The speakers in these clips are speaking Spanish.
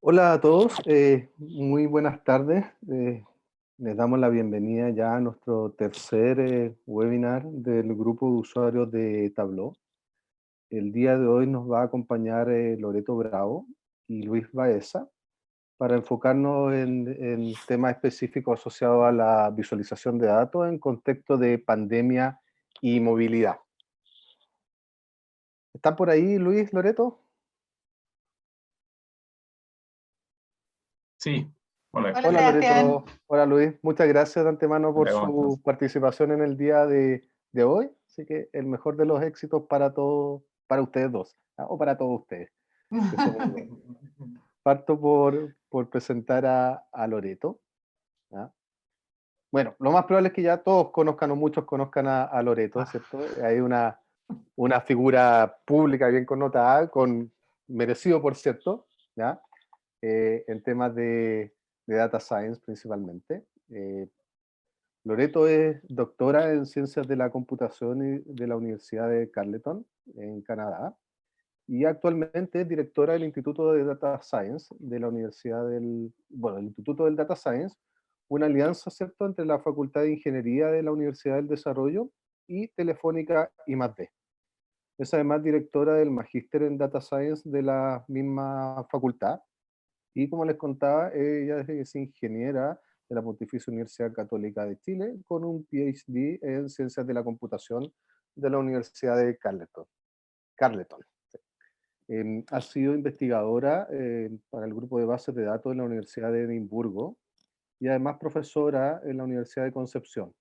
Hola a todos, muy buenas tardes. Les damos la bienvenida ya a nuestro tercer webinar del grupo de usuarios de Tableau. El día de hoy nos va a acompañar Loreto Bravo y Luis Baeza para enfocarnos en temas específicos asociados a la visualización de datos en contexto de pandemia y movilidad. ¿Están por ahí, Luis, Loreto? Sí, hola. Hola Hola Sebastián. Loreto, hola Luis, muchas gracias de antemano por Hola, ¿cómo su estás? participación en el día de hoy, así que el mejor de los éxitos para todos, para ustedes dos, o para todos ustedes, que son muy buenos. Parto por presentar a Loreto. ¿Ya? Bueno, lo más probable es que ya todos conozcan o muchos conozcan a Loreto, ¿cierto? Hay una figura pública bien connotada, merecido por cierto, ¿ya? En temas de data science principalmente. Loreto es doctora en Ciencias de la Computación de la Universidad de Carleton, en Canadá, y actualmente es directora del Instituto de Data Science de la Universidad el Instituto del Data Science, una alianza, ¿cierto?, entre la Facultad de Ingeniería de la Universidad del Desarrollo y Telefónica I+D. Es además directora del Magíster en Data Science de la misma facultad, y como les contaba, ella es ingeniera de la Pontificia Universidad Católica de Chile, con un PhD en Ciencias de la Computación de la Universidad de Carleton. Ha sido investigadora para el grupo de bases de datos en la Universidad de Edimburgo y además profesora en la Universidad de Concepción.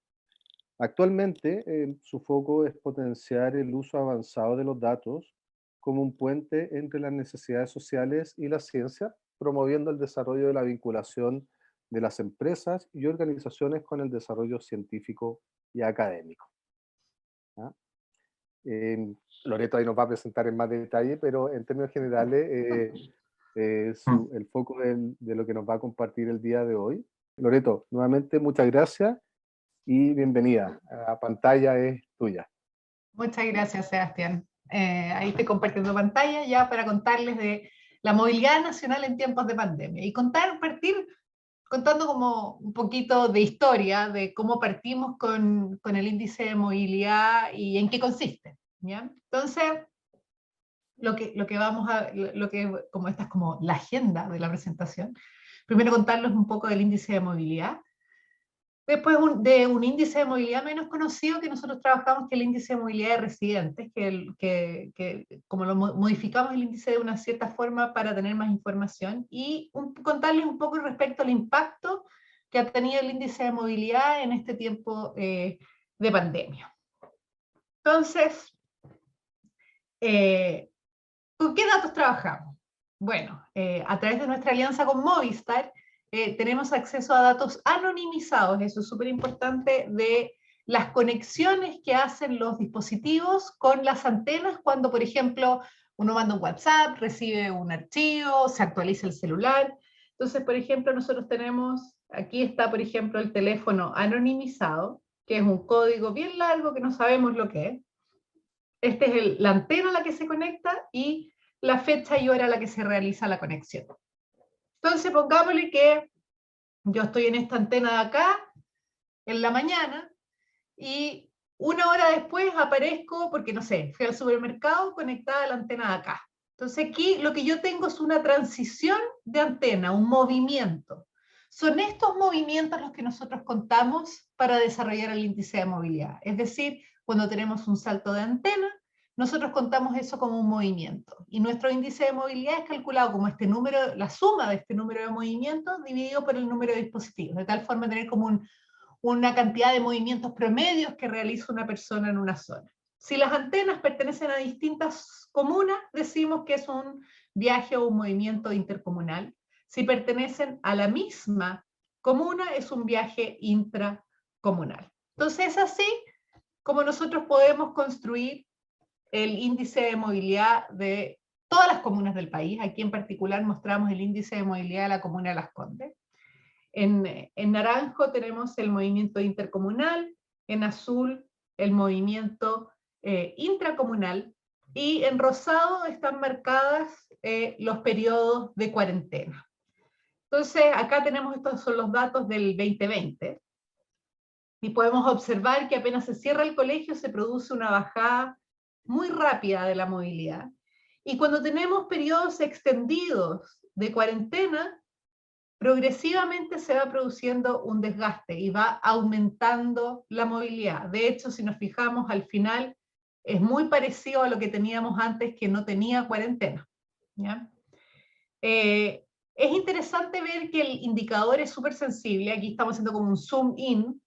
Actualmente, su foco es potenciar el uso avanzado de los datos como un puente entre las necesidades sociales y la ciencia, promoviendo el desarrollo de la vinculación de las empresas y organizaciones con el desarrollo científico y académico. ¿Ya? Loreto ahí nos va a presentar en más detalle, pero en términos generales, el foco de lo que nos va a compartir el día de hoy. Loreto, nuevamente muchas gracias y bienvenida. La pantalla es tuya. Muchas gracias Sebastián. Ahí estoy compartiendo pantalla ya para contarles de la movilidad nacional en tiempos de pandemia y partir contando como un poquito de historia de cómo partimos con el índice de movilidad y en qué consiste. ¿Ya? Entonces, como esta es como la agenda de la presentación, primero contarles un poco del índice de movilidad. Después de un índice de movilidad menos conocido que nosotros trabajamos, que es el índice de movilidad de residentes, que como lo modificamos el índice de una cierta forma para tener más información, y contarles un poco respecto al impacto que ha tenido el índice de movilidad en este tiempo de pandemia. Entonces, ¿con qué datos trabajamos? Bueno, a través de nuestra alianza con Movistar, tenemos acceso a datos anonimizados, eso es súper importante, de las conexiones que hacen los dispositivos con las antenas cuando, por ejemplo, uno manda un WhatsApp, recibe un archivo, se actualiza el celular. Entonces, por ejemplo, nosotros tenemos, aquí está, por ejemplo, el teléfono anonimizado, que es un código bien largo que no sabemos lo que es. Esta es la antena a la que se conecta y la fecha y hora a la que se realiza la conexión. Entonces, pongámosle que yo estoy en esta antena de acá, en la mañana, y una hora después aparezco, porque no sé, fui al supermercado conectada a la antena de acá. Entonces aquí lo que yo tengo es una transición de antena, un movimiento. Son estos movimientos los que nosotros contamos para desarrollar el índice de movilidad. Es decir, cuando tenemos un salto de antena, nosotros contamos eso como un movimiento. Y nuestro índice de movilidad es calculado como este número, la suma de este número de movimientos dividido por el número de dispositivos, de tal forma tener como una cantidad de movimientos promedios que realiza una persona en una zona. Si las antenas pertenecen a distintas comunas, decimos que es un viaje o un movimiento intercomunal. Si pertenecen a la misma comuna, es un viaje intracomunal. Entonces es así como nosotros podemos construir el índice de movilidad de todas las comunas del país. Aquí en particular mostramos el índice de movilidad de la comuna de Las Condes. En naranjo tenemos el movimiento intercomunal, en azul el movimiento intracomunal, y en rosado están marcadas los periodos de cuarentena. Entonces, acá tenemos, estos son los datos del 2020, y podemos observar que apenas se cierra el colegio se produce una bajada muy rápida de la movilidad. Y cuando tenemos periodos extendidos de cuarentena, progresivamente se va produciendo un desgaste y va aumentando la movilidad. De hecho, si nos fijamos al final, es muy parecido a lo que teníamos antes, que no tenía cuarentena, ¿ya? Es interesante ver que el indicador es súper sensible. Aquí estamos haciendo como un zoom in,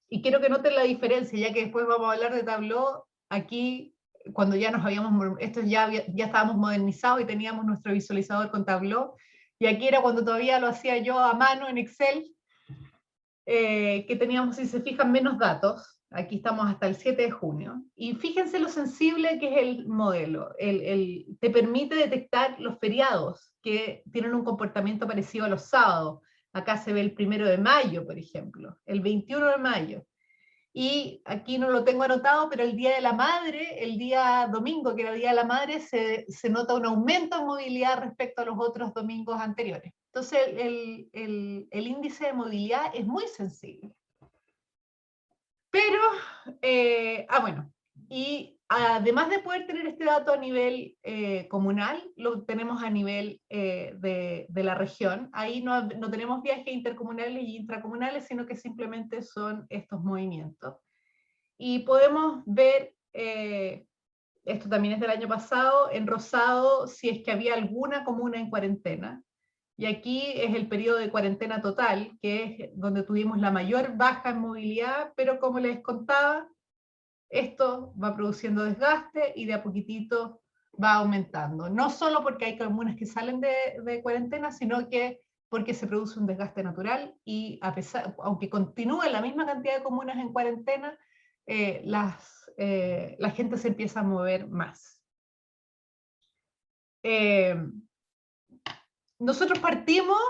y quiero que noten la diferencia, ya que después vamos a hablar de Tableau. Aquí, cuando ya nos habíamos, esto ya estábamos modernizados y teníamos nuestro visualizador con Tableau, y aquí era cuando todavía lo hacía yo a mano en Excel, que teníamos, si se fijan, menos datos. Aquí estamos hasta el 7 de junio. Y fíjense lo sensible que es el modelo. Te permite detectar los feriados, que tienen un comportamiento parecido a los sábados. Acá se ve el 1 de mayo, por ejemplo, el 21 de mayo. Y aquí no lo tengo anotado, pero el Día de la Madre, el día domingo, que era el Día de la Madre, se nota un aumento en movilidad respecto a los otros domingos anteriores. Entonces, el índice de movilidad es muy sensible. Pero, bueno, y además de poder tener este dato a nivel comunal, lo tenemos a nivel de la región. Ahí no tenemos viajes intercomunales y intracomunales, sino que simplemente son estos movimientos. Y podemos ver, esto también es del año pasado, en rosado, si es que había alguna comuna en cuarentena. Y aquí es el periodo de cuarentena total, que es donde tuvimos la mayor baja en movilidad, pero como les contaba, esto va produciendo desgaste y de a poquitito va aumentando. No solo porque hay comunas que salen de cuarentena, sino que porque se produce un desgaste natural, y aunque continúe la misma cantidad de comunas en cuarentena, la gente se empieza a mover más. Nosotros partimos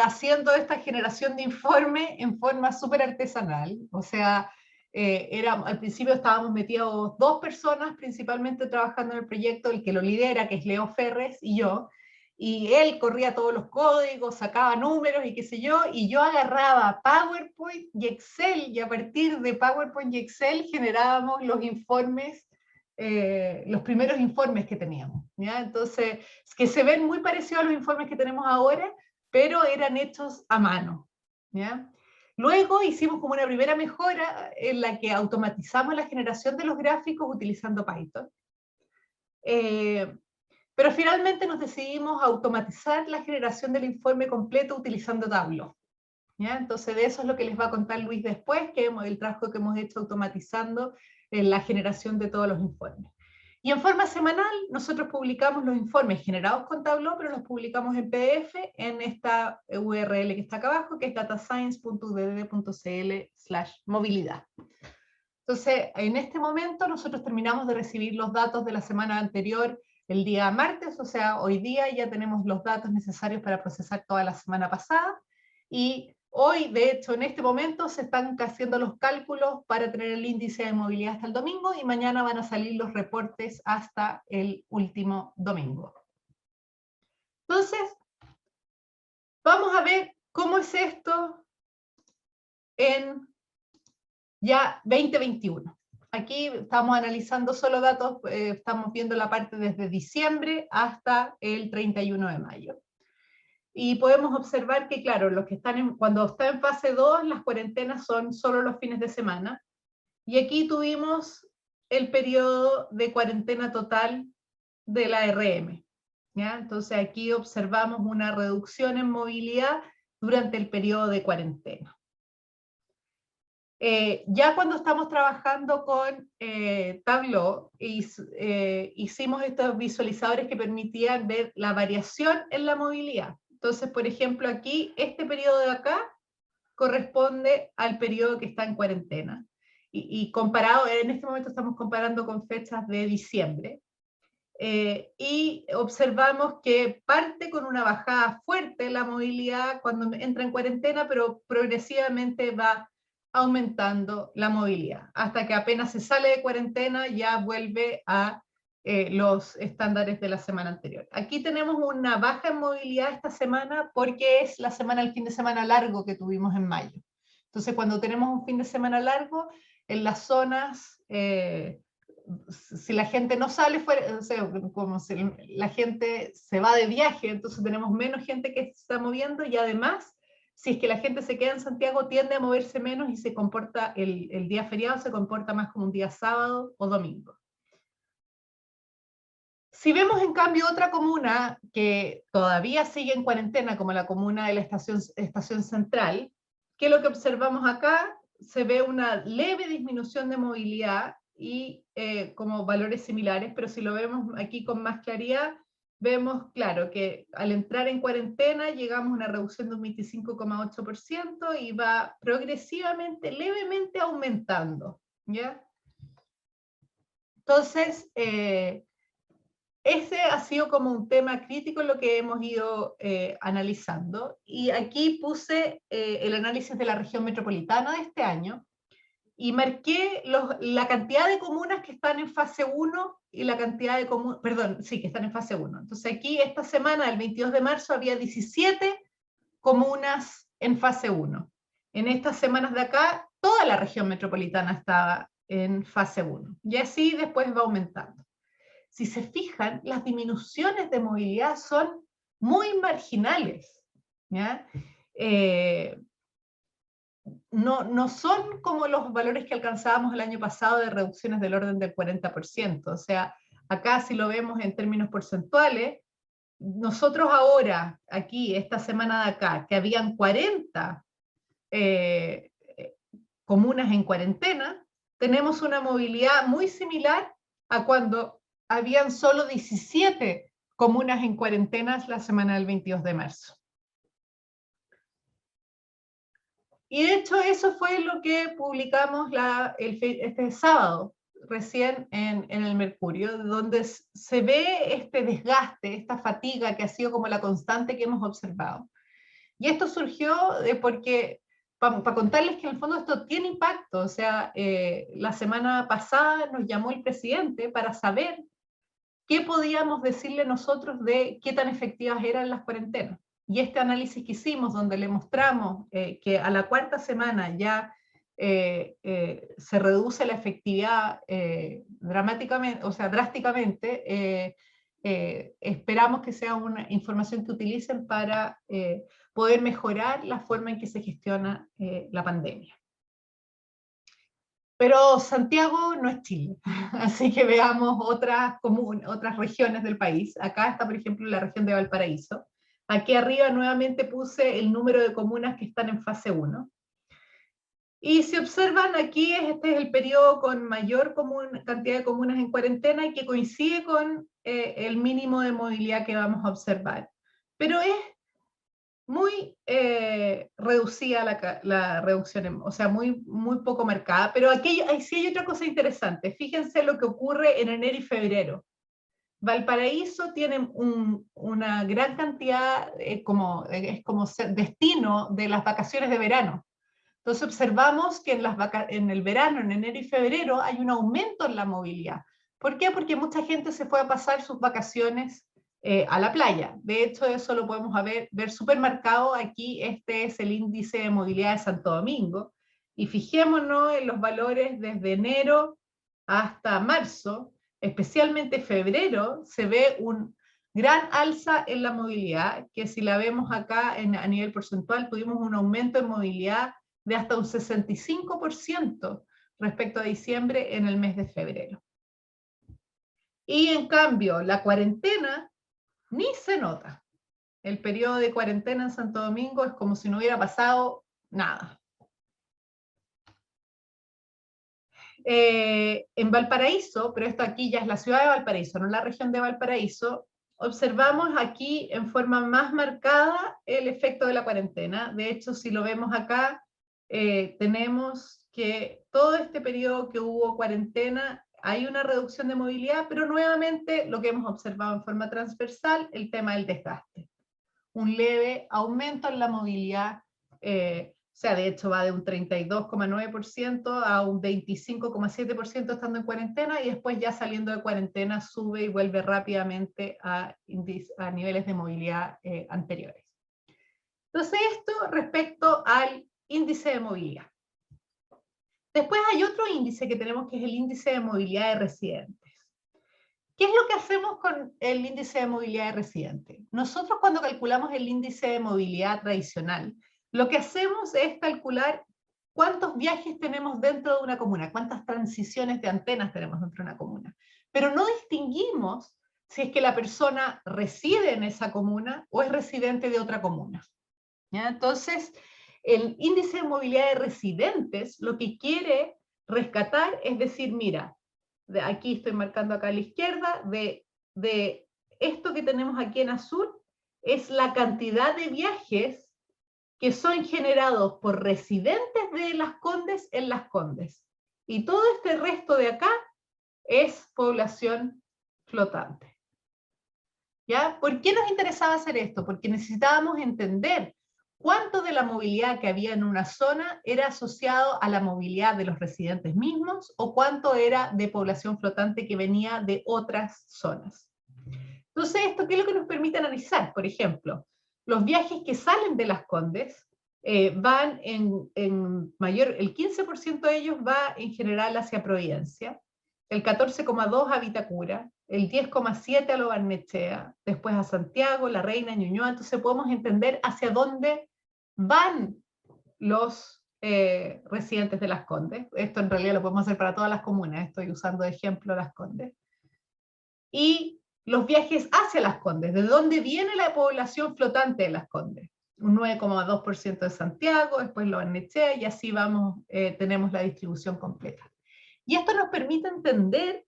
haciendo esta generación de informe en forma súper artesanal. O sea, al principio estábamos metidos 2 personas principalmente trabajando en el proyecto, el que lo lidera, que es Leo Ferres, y yo, y él corría todos los códigos, sacaba números y qué sé yo, y yo agarraba PowerPoint y Excel, y a partir de PowerPoint y Excel generábamos los informes, los primeros informes que teníamos, ¿ya? Entonces, que se ven muy parecidos a los informes que tenemos ahora, pero eran hechos a mano, ¿ya? Luego hicimos como una primera mejora en la que automatizamos la generación de los gráficos utilizando Python. Pero finalmente nos decidimos a automatizar la generación del informe completo utilizando Tableau, ¿ya? Entonces de eso es lo que les va a contar Luis después, que el trabajo que hemos hecho automatizando la generación de todos los informes. Y en forma semanal nosotros publicamos los informes generados con Tableau, pero los publicamos en PDF en esta URL que está acá abajo, que es datascience.udd.cl/movilidad. Entonces, en este momento nosotros terminamos de recibir los datos de la semana anterior el día martes, o sea, hoy día ya tenemos los datos necesarios para procesar toda la semana pasada, y hoy, de hecho, en este momento se están haciendo los cálculos para tener el índice de movilidad hasta el domingo, y mañana van a salir los reportes hasta el último domingo. Entonces, vamos a ver cómo es esto en ya 2021. Aquí estamos analizando solo datos, estamos viendo la parte desde diciembre hasta el 31 de mayo. Y podemos observar que, claro, los que están cuando está en fase 2, las cuarentenas son solo los fines de semana. Y aquí tuvimos el periodo de cuarentena total de la RM, ¿ya? Entonces aquí observamos una reducción en movilidad durante el periodo de cuarentena. Ya cuando estamos trabajando con Tableau, hicimos estos visualizadores que permitían ver la variación en la movilidad. Entonces, por ejemplo, aquí, este periodo de acá corresponde al periodo que está en cuarentena. Y comparado, en este momento estamos comparando con fechas de diciembre. Y observamos que parte con una bajada fuerte la movilidad cuando entra en cuarentena, pero progresivamente va aumentando la movilidad, hasta que apenas se sale de cuarentena ya vuelve a los estándares de la semana anterior. Aquí tenemos una baja en movilidad esta semana porque es la semana, el fin de semana largo que tuvimos en mayo. Entonces, cuando tenemos un fin de semana largo, en las zonas, si la gente no sale fuera, o sea, como si la gente se va de viaje, entonces tenemos menos gente que se está moviendo, y además, si es que la gente se queda en Santiago, tiende a moverse menos y se comporta, el día feriado se comporta más como un día sábado o domingo. Si vemos en cambio otra comuna que todavía sigue en cuarentena, como la comuna de la estación Central, ¿qué es lo que observamos acá? Se ve una leve disminución de movilidad y como valores similares, pero si lo vemos aquí con más claridad, vemos, claro, que al entrar en cuarentena llegamos a una reducción de un 25,8% y va progresivamente, levemente aumentando, ¿ya? Entonces, ese ha sido como un tema crítico en lo que hemos ido analizando, y aquí puse el análisis de la región metropolitana de este año, y marqué la cantidad de comunas que están en fase 1 y la cantidad de comunas, perdón, sí, que están en fase 1. Entonces aquí esta semana, el 22 de marzo, había 17 comunas en fase 1. En estas semanas de acá, toda la región metropolitana estaba en fase 1, y así después va aumentando. Si se fijan, las disminuciones de movilidad son muy marginales, ¿ya? No son como los valores que alcanzábamos el año pasado de reducciones del orden del 40%. O sea, acá si lo vemos en términos porcentuales, nosotros ahora, aquí, esta semana de acá, que habían 40 comunas en cuarentena, tenemos una movilidad muy similar a cuando habían solo 17 comunas en cuarentenas la semana del 22 de marzo. Y de hecho eso fue lo que publicamos este sábado, recién en el Mercurio, donde se ve este desgaste, esta fatiga que ha sido como la constante que hemos observado. Y esto surgió porque, para contarles que en el fondo esto tiene impacto, o sea, la semana pasada nos llamó el presidente para saber qué podíamos decirle nosotros de qué tan efectivas eran las cuarentenas. Y este análisis que hicimos, donde le mostramos que a la cuarta semana ya se reduce la efectividad dramáticamente, o sea, drásticamente, esperamos que sea una información que utilicen para poder mejorar la forma en que se gestiona la pandemia. Pero Santiago no es Chile, así que veamos otras regiones del país. Acá está, por ejemplo, la región de Valparaíso. Aquí arriba nuevamente puse el número de comunas que están en fase 1. Y si observan aquí, este es el periodo con mayor cantidad de comunas en cuarentena y que coincide con el mínimo de movilidad que vamos a observar. Pero es muy reducida la reducción, o sea, muy poco marcada, pero aquí sí hay otra cosa interesante. Fíjense lo que ocurre en enero y febrero. Valparaíso tiene una gran cantidad, es como destino de las vacaciones de verano. Entonces observamos que en el verano, en enero y febrero, hay un aumento en la movilidad. ¿Por qué? Porque mucha gente se fue a pasar sus vacaciones a la playa. De hecho, eso lo podemos ver súper marcado aquí. Este es el índice de movilidad de Santo Domingo. Y fijémonos en los valores desde enero hasta marzo, especialmente febrero, se ve un gran alza en la movilidad, que si la vemos acá a nivel porcentual, tuvimos un aumento en movilidad de hasta un 65% respecto a diciembre en el mes de febrero. Y en cambio, la cuarentena ni se nota. El periodo de cuarentena en Santo Domingo es como si no hubiera pasado nada. En Valparaíso, pero esto aquí ya es la ciudad de Valparaíso, no la región de Valparaíso, observamos aquí en forma más marcada el efecto de la cuarentena. De hecho, si lo vemos acá, tenemos que todo este periodo que hubo cuarentena, hay una reducción de movilidad, pero nuevamente lo que hemos observado en forma transversal, el tema del desgaste. Un leve aumento en la movilidad sea, de hecho va de un 32,9% a un 25,7% estando en cuarentena, y después ya saliendo de cuarentena sube y vuelve rápidamente a niveles de movilidad anteriores. Entonces esto respecto al índice de movilidad. Después hay otro índice que tenemos, que es el índice de movilidad de residentes. ¿Qué es lo que hacemos con el índice de movilidad de residentes? Nosotros, cuando calculamos el índice de movilidad tradicional, lo que hacemos es calcular cuántos viajes tenemos dentro de una comuna, cuántas transiciones de antenas tenemos dentro de una comuna. Pero no distinguimos si es que la persona reside en esa comuna o es residente de otra comuna. ¿Ya? Entonces, el índice de movilidad de residentes lo que quiere rescatar es decir, mira, aquí estoy marcando acá a la izquierda, de esto que tenemos aquí en azul, es la cantidad de viajes que son generados por residentes de Las Condes en Las Condes. Y todo este resto de acá es población flotante. ¿Ya? ¿Por qué nos interesaba hacer esto? Porque necesitábamos entender cuánto de la movilidad que había en una zona era asociado a la movilidad de los residentes mismos o cuánto era de población flotante que venía de otras zonas. Entonces, ¿esto qué es lo que nos permite analizar? Por ejemplo, los viajes que salen de Las Condes van en mayor, el 15% de ellos va en general hacia Providencia, el 14,2% a Vitacura, el 10,7% a Lo Barnechea, después a Santiago, La Reina, Ñuñoa. Entonces podemos entender hacia dónde van los residentes de Las Condes. Esto en realidad lo podemos hacer para todas las comunas, estoy usando de ejemplo Las Condes. Y los viajes hacia Las Condes, ¿de dónde viene la población flotante de Las Condes? Un 9,2% de Santiago, después Lo Barnechea, y así vamos, tenemos la distribución completa. Y esto nos permite entender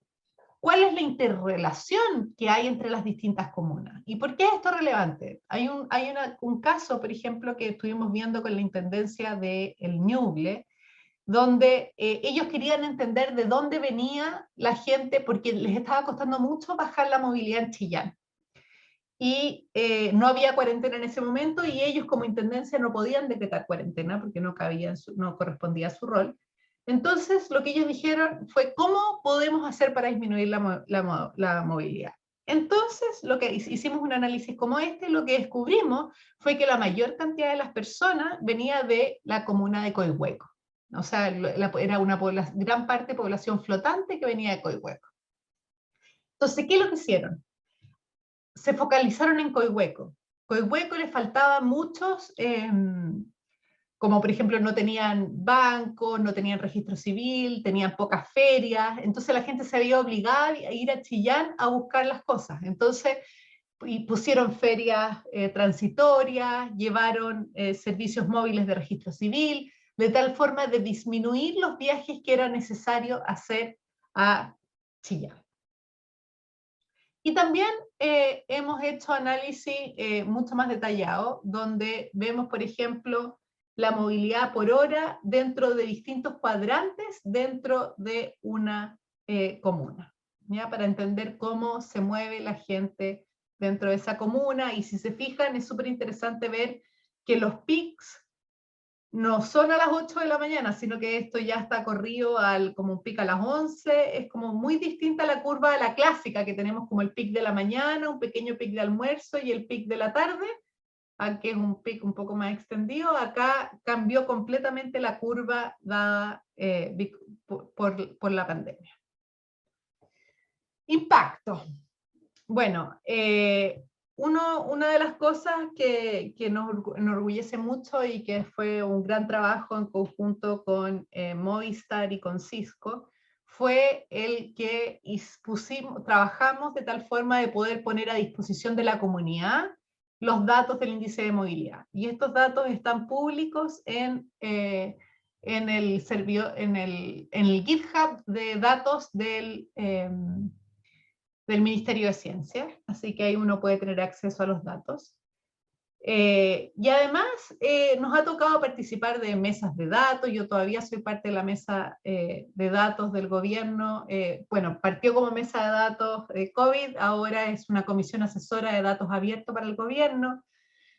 cuál es la interrelación que hay entre las distintas comunas. ¿Y por qué es esto relevante? Hay un caso, por ejemplo, que estuvimos viendo con la intendencia de El Ñuble, donde ellos querían entender de dónde venía la gente, porque les estaba costando mucho bajar la movilidad en Chillán. Y no había cuarentena en ese momento, y ellos como intendencia no podían decretar cuarentena porque no correspondía a su rol. Entonces lo que ellos dijeron fue, ¿cómo podemos hacer para disminuir la movilidad? Entonces lo que hicimos un análisis como este, lo que descubrimos fue que la mayor cantidad de las personas venía de la comuna de Coihueco. O sea, era una gran parte de población flotante que venía de Coihueco. Entonces, ¿qué es lo que hicieron? Se focalizaron en Coihueco. Coihueco le faltaban muchos, como por ejemplo no tenían banco, no tenían registro civil, tenían pocas ferias, entonces la gente se veía obligada a ir a Chillán a buscar las cosas. Entonces y pusieron ferias transitorias, llevaron servicios móviles de registro civil, de tal forma de disminuir los viajes que era necesario hacer a Chillán. Y también hemos hecho análisis mucho más detallado, donde vemos, por ejemplo, la movilidad por hora dentro de distintos cuadrantes dentro de una comuna, ¿ya? Para entender cómo se mueve la gente dentro de esa comuna. Y si se fijan, es súper interesante ver que los pics no son a las 8 de la mañana, sino que esto ya está corrido como un pic a las 11, es como muy distinta a la curva de la clásica, que tenemos como el pic de la mañana, un pequeño pic de almuerzo y el pic de la tarde, aquí es un pic un poco más extendido. Acá cambió completamente la curva dada por la pandemia. Impacto. Bueno, una de las cosas que nos enorgullece mucho y que fue un gran trabajo en conjunto con Movistar y con Cisco, fue el que trabajamos de tal forma de poder poner a disposición de la comunidad los datos del índice de movilidad. Y estos datos están públicos en el GitHub de datos del Ministerio de Ciencia, así que ahí uno puede tener acceso a los datos. Y además nos ha tocado participar de mesas de datos. Yo todavía soy parte de la mesa de datos del gobierno. Bueno, partió como mesa de datos de COVID, ahora es una comisión asesora de datos abiertos para el gobierno.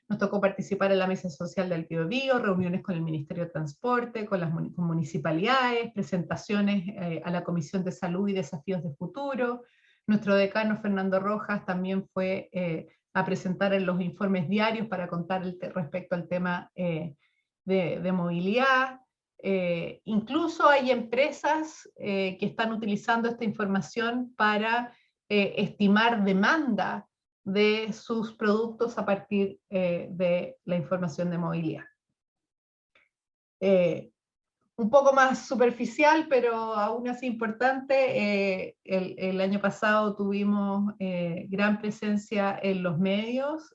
Nos tocó participar en la mesa social del Biobío, reuniones con el Ministerio de Transporte, con las municipalidades, presentaciones a la Comisión de Salud y Desafíos de Futuro. Nuestro decano Fernando Rojas también fue a presentar en los informes diarios para contar respecto al tema de movilidad. Incluso hay empresas que están utilizando esta información para estimar demanda de sus productos a partir de la información de movilidad. Un poco más superficial, pero aún así importante, el año pasado tuvimos gran presencia en los medios,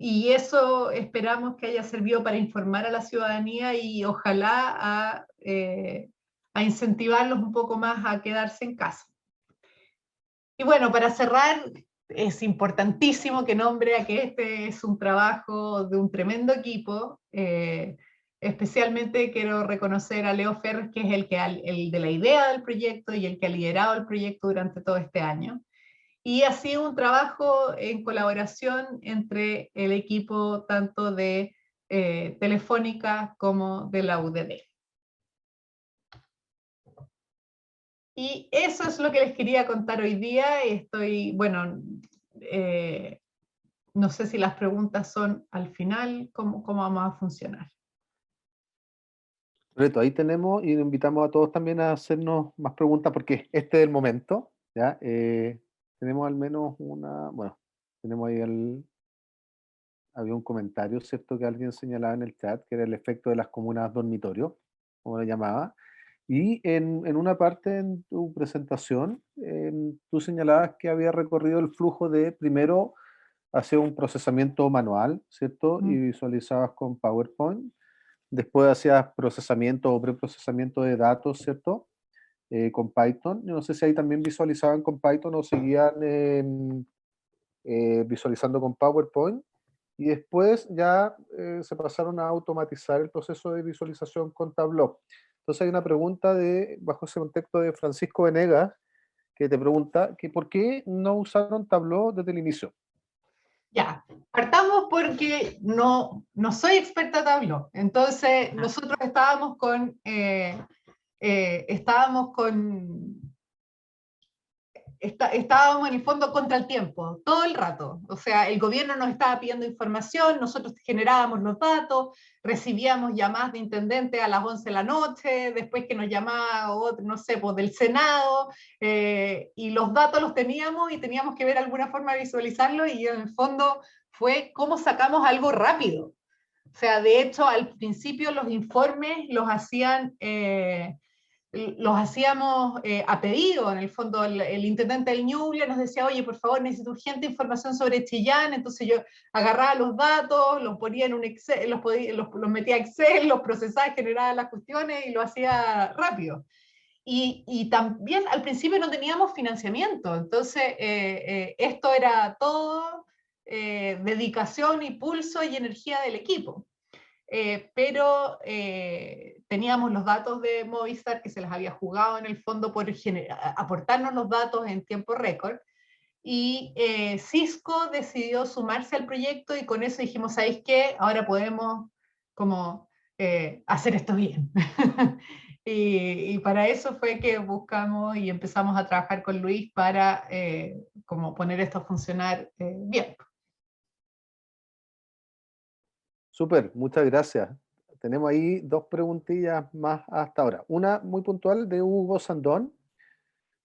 y eso esperamos que haya servido para informar a la ciudadanía y ojalá a incentivarlos un poco más a quedarse en casa. Y bueno, para cerrar, es importantísimo que nombre a que este es un trabajo de un tremendo equipo. Especialmente quiero reconocer a Leo Ferres, que es el de la idea del proyecto y el que ha liderado el proyecto durante todo este año. Y ha sido un trabajo en colaboración entre el equipo tanto de Telefónica como de la UDD. Y eso es lo que les quería contar hoy día. Bueno, no sé si las preguntas son al final, cómo vamos a funcionar. Correcto, ahí tenemos y invitamos a todos también a hacernos más preguntas porque este es el momento, ¿ya? Tenemos al menos bueno, tenemos ahí había un comentario, ¿cierto? Que alguien señalaba en el chat, que era el efecto de las comunas dormitorio, como lo llamaba. Y en una parte en tu presentación, tú señalabas que había recorrido el flujo de primero hacia un procesamiento manual, ¿cierto? Y visualizabas con PowerPoint. Después hacías procesamiento o preprocesamiento de datos, ¿cierto? Con Python. Yo no sé si ahí también visualizaban con Python o seguían visualizando con PowerPoint. Y después ya se pasaron a automatizar el proceso de visualización con Tableau. Entonces hay una pregunta bajo ese contexto de Francisco Venegas, que te pregunta que ¿por qué no usaron Tableau desde el inicio? Ya, partamos porque no soy experta en Tableau. Entonces, nosotros estábamos estábamos en el fondo contra el tiempo, todo el rato. O sea, el gobierno nos estaba pidiendo información, nosotros generábamos los datos, recibíamos llamadas de intendente a las 11 de la noche, después que nos llamaba otro, no sé, pues del Senado, y los datos los teníamos y teníamos que ver alguna forma de visualizarlo, y en el fondo fue cómo sacamos algo rápido. O sea, de hecho, al principio los informes los hacíamos a pedido. En el fondo el intendente del Ñuble nos decía, oye, por favor, necesito urgente información sobre Chillán. Entonces yo agarraba los datos, los ponía en un Excel, los metía a Excel, los procesaba, generaba las cuestiones y lo hacía rápido. Y también al principio no teníamos financiamiento, entonces esto era todo dedicación y pulso y energía del equipo. Pero teníamos los datos de Movistar que se les había jugado en el fondo por aportarnos los datos en tiempo récord, y Cisco decidió sumarse al proyecto y con eso dijimos, ¿sabéis qué? Ahora podemos como hacer esto bien. Y para eso fue que buscamos y empezamos a trabajar con Luis para como poner esto a funcionar bien. Súper, muchas gracias. Tenemos ahí dos preguntillas más hasta ahora. Una muy puntual de Hugo Sandón.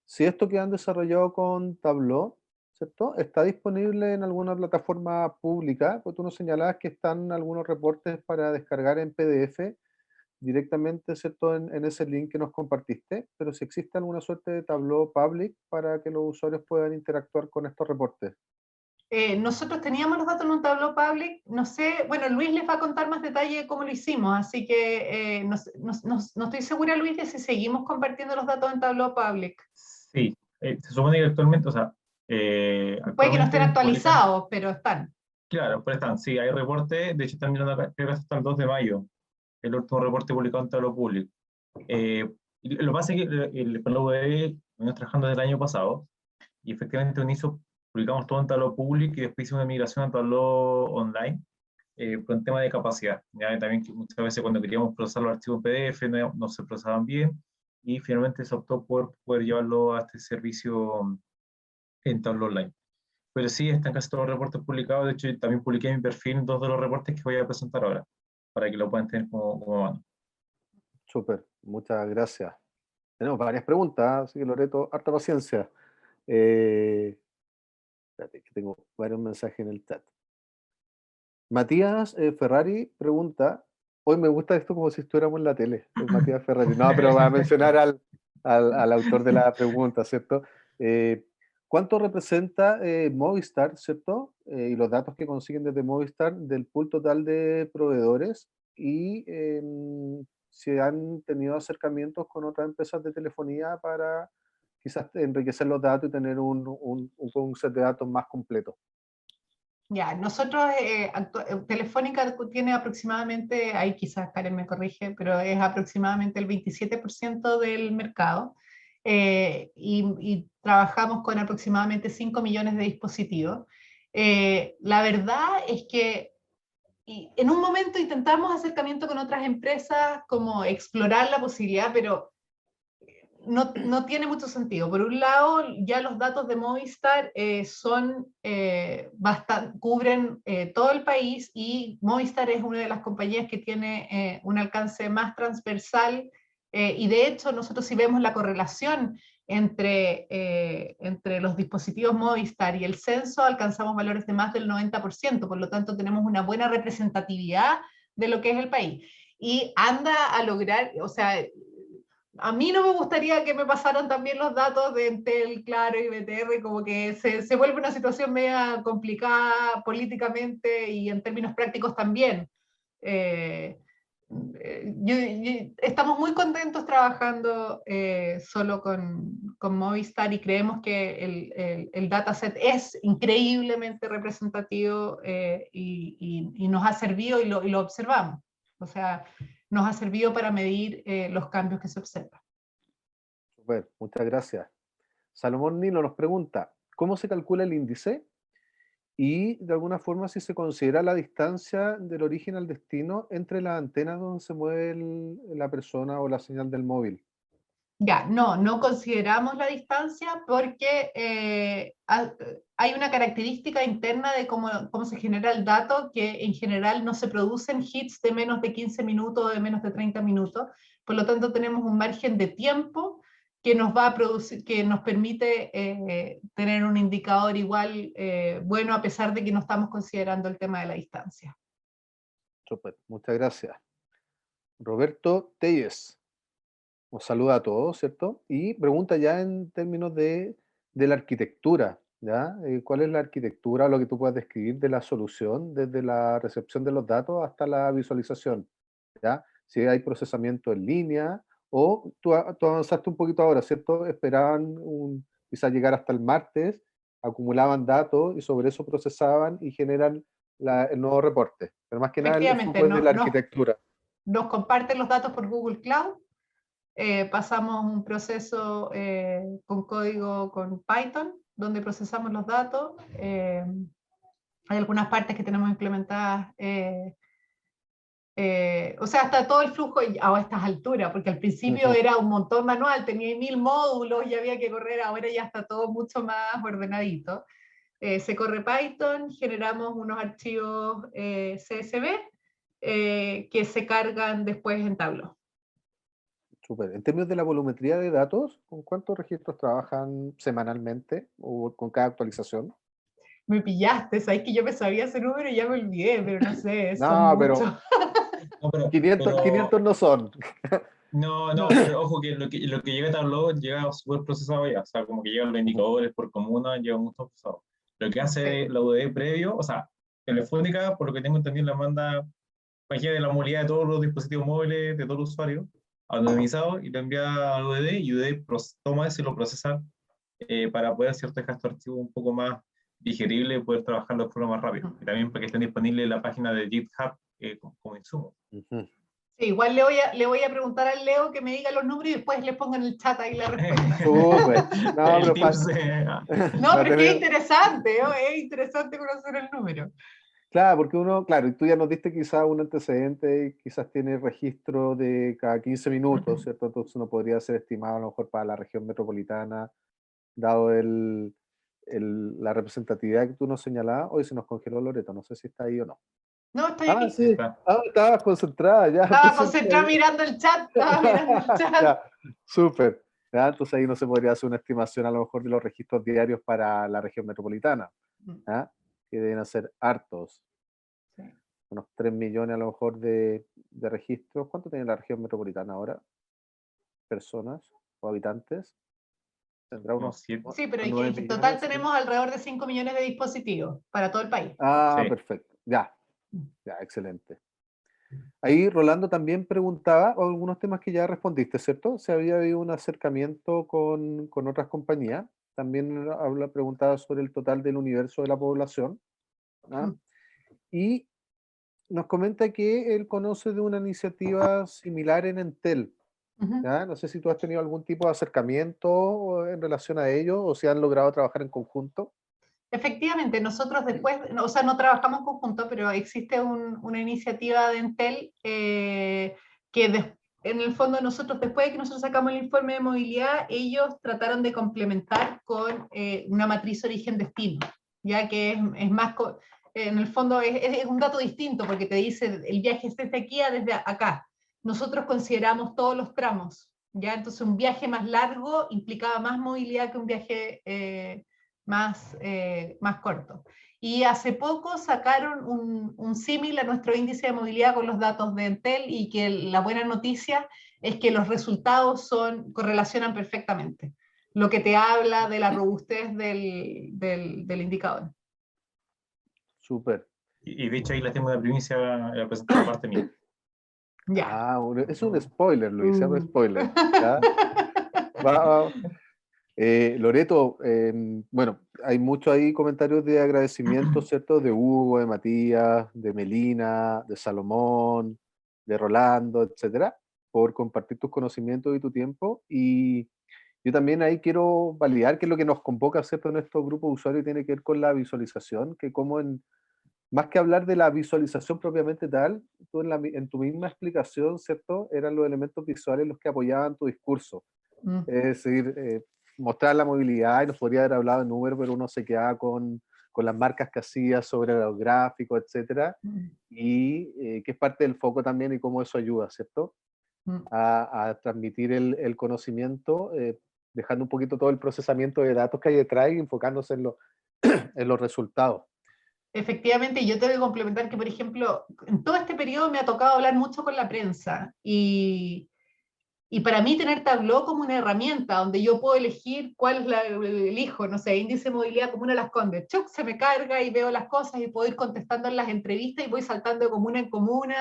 Si esto que han desarrollado con Tableau, ¿cierto? ¿Está disponible en alguna plataforma pública? Pues tú nos señalabas que están algunos reportes para descargar en PDF directamente, ¿cierto? En ese link que nos compartiste, pero si existe alguna suerte de Tableau Public para que los usuarios puedan interactuar con estos reportes. Nosotros teníamos los datos en un Tableau Public, no sé, bueno, Luis les va a contar más detalle de cómo lo hicimos, así que no estoy segura, Luis, de si seguimos compartiendo los datos en Tableau Public. Sí, se supone que actualmente, o sea, Puede que no estén actualmente actualizados, pero están. claro, pues están, sí, hay reportes, de hecho están mirando acá, creo que hasta el 2 de mayo, el último reporte publicado en Tableau Public. Y lo que pasa es que el PLUE venimos trabajando desde el año pasado, y efectivamente publicamos todo en Tableau Public y después hicimos una migración a Tableau Online por un tema de capacidad. ¿Ya? También que muchas veces cuando queríamos procesar los archivos PDF no se procesaban bien y finalmente se optó por poder llevarlo a este servicio en Tableau Online. Pero sí, están casi todos los reportes publicados. De hecho, yo también publiqué en mi perfil 2 de los reportes que voy a presentar ahora, para que lo puedan tener como mano. Súper, muchas gracias. Tenemos varias preguntas, así que Loreto, harta paciencia. Espérate, que tengo varios mensajes en el chat. Matías Ferrari pregunta, hoy me gusta esto como si estuviéramos en la tele, Matías Ferrari. No, pero va a mencionar al autor de la pregunta, ¿cierto? ¿Cuánto representa Movistar, ¿cierto? Y los datos que consiguen desde Movistar del pool total de proveedores y si han tenido acercamientos con otras empresas de telefonía para quizás enriquecer los datos y tener un set de datos más completo. Ya, nosotros, Telefónica tiene aproximadamente, ahí quizás Karen me corrige, pero es aproximadamente el 27% del mercado, y trabajamos con aproximadamente 5 millones de dispositivos. La verdad es que en un momento intentamos acercamiento con otras empresas, como explorar la posibilidad, pero no tiene mucho sentido. Por un lado, ya los datos de Movistar cubren todo el país, y Movistar es una de las compañías que tiene un alcance más transversal, y de hecho nosotros si vemos la correlación entre los dispositivos Movistar y el censo, alcanzamos valores de más del 90%, por lo tanto tenemos una buena representatividad de lo que es el país. Y anda a lograr, o sea, a mí no me gustaría que me pasaran también los datos de Entel, Claro y BTR, como que se vuelve una situación media complicada políticamente y en términos prácticos también. Estamos muy contentos trabajando solo con Movistar, y creemos que el dataset es increíblemente representativo, y nos ha servido y lo observamos. O sea, nos ha servido para medir los cambios que se observan. Super, muchas gracias. Salomón Nilo nos pregunta, ¿cómo se calcula el índice? Y de alguna forma si se considera la distancia del origen al destino entre las antenas donde se mueve la persona o la señal del móvil. Ya, no consideramos la distancia porque hay una característica interna de cómo se genera el dato, que en general no se producen hits de menos de 15 minutos o de menos de 30 minutos, por lo tanto tenemos un margen de tiempo que nos va a producir, que nos permite tener un indicador igual bueno, a pesar de que no estamos considerando el tema de la distancia. Súper, muchas gracias. Roberto Telles nos saluda a todos, ¿cierto? Y pregunta ya en términos de la arquitectura, ¿ya? ¿Cuál es la arquitectura, lo que tú puedas describir de la solución, desde la recepción de los datos hasta la visualización, ¿ya? Si hay procesamiento en línea, o tú avanzaste un poquito ahora, ¿cierto? Esperaban quizás llegar hasta el martes, acumulaban datos y sobre eso procesaban y generan el nuevo reporte. Pero más que nada el Efectivamente, flujo es de la arquitectura. nos comparten los datos por Google Cloud. Pasamos un proceso con código con Python, donde procesamos los datos. Hay algunas partes que tenemos implementadas, o sea, hasta todo el flujo a estas alturas, porque al principio era un montón manual, tenía 1000 módulos y había que correr, ahora ya está todo mucho más ordenadito. Se corre Python, generamos unos archivos CSV que se cargan después en Tableau. Súper. En términos de la volumetría de datos, ¿con cuántos registros trabajan semanalmente o con cada actualización? Me pillaste, sabes que yo me sabía ese número y ya me olvidé, pero no sé, son No, pero muchos. No, 500 no son. no, pero ojo que lo que llega a Tableau llega súper procesado ya, o sea, como que llegan los indicadores por comuna, llega mucho procesado. Lo que hace la UDD previo, o sea, Telefónica, por lo que tengo entendido, la manda página de la movilidad de todos los dispositivos móviles, de todos los usuarios, anonimizado, y lo envía a UDD, y UDD toma eso y lo procesa para poder hacer dejar estos archivos un poco más digerible y poder trabajarlo de forma más rápida. Y también para que estén disponibles en la página de GitHub como insumo. Sí, igual le voy a preguntar al Leo que me diga los números y después le pongo en el chat ahí la respuesta. Súper. No, El pero tips No, va a pero es que es tener- interesante, ¿no? Es interesante conocer el número. Claro, porque uno, claro, y tú ya nos diste quizás un antecedente, y quizás tiene registro de cada 15 minutos, ¿cierto? Entonces uno podría ser estimado a lo mejor para la región metropolitana, dado la representatividad que tú nos señalabas. Hoy se nos congeló Loreto, no sé si está ahí o no. No, estoy Ah, aquí. sí. Ah, estabas concentrada, ya. Estaba Pensé que concentrada mirando el chat, estaba mirando el chat. ya, súper. Ya, entonces ahí no se podría hacer una estimación a lo mejor de los registros diarios para la región metropolitana, ¿ah? Que deben ser hartos, Sí. unos 3 millones a lo mejor de registros. ¿Cuánto tiene la región metropolitana ahora? ¿Personas o habitantes? Tendrá como unos, 7. Sí, pero unos 9 en total millones. ¿Sí? tenemos alrededor de 5 millones de dispositivos para todo el país. Ah, Sí. perfecto. Ya, ya, excelente. Ahí Rolando también preguntaba algunos temas que ya respondiste, ¿cierto? Si había habido un acercamiento con otras compañías. También preguntaba sobre el total del universo de la población, ¿ah? Y nos comenta que él conoce de una iniciativa similar en Entel, Ujú. ¿ya? No sé si tú has tenido algún tipo de acercamiento en relación a ello o si han logrado trabajar en conjunto. Efectivamente, nosotros después, o sea, no trabajamos en conjunto, pero existe una iniciativa de Entel en el fondo nosotros, después de que nosotros sacamos el informe de movilidad, ellos trataron de complementar con una matriz origen-destino, ya que es más, en el fondo es un dato distinto, porque te dice el viaje es desde aquí a desde acá. Nosotros consideramos todos los tramos, ya entonces un viaje más largo implicaba más movilidad que un viaje más corto. Y hace poco sacaron un símil a nuestro índice de movilidad con los datos de Entel y que la buena noticia es que los resultados correlacionan perfectamente, lo que te habla de la robustez del indicador. Súper. Y de hecho ahí la tengo de primicia, la presentó la parte mía. Ya. Ah, es un spoiler, Luis, es un spoiler. ¿Ya? Va, Loreto, bueno, hay muchos ahí comentarios de agradecimiento, ¿cierto? De Hugo, de Matías, de Melina, de Salomón, de Rolando, etcétera, por compartir tus conocimientos y tu tiempo. Y yo también ahí quiero validar que es lo que nos convoca, ¿cierto? En estos grupos de usuarios tiene que ver con la visualización, que como más que hablar de la visualización propiamente tal, tú en tu misma explicación, ¿cierto? Eran los elementos visuales los que apoyaban tu discurso. Es decir, mostrar la movilidad, y nos podría haber hablado de números, pero uno se quedaba con las marcas que hacía sobre los gráficos, etcétera, y que es parte del foco también y cómo eso ayuda, ¿cierto? A transmitir el conocimiento, dejando un poquito todo el procesamiento de datos que hay detrás y enfocándose en los resultados. Efectivamente, yo tengo que complementar que, por ejemplo, en todo este periodo me ha tocado hablar mucho con la prensa y para mí tener Tableau como una herramienta donde yo puedo elegir cuál es elijo, no sé, índice de movilidad comuna Las Condes, ¡chuc! Se me carga y veo las cosas y puedo ir contestando en las entrevistas y voy saltando de comuna en comuna,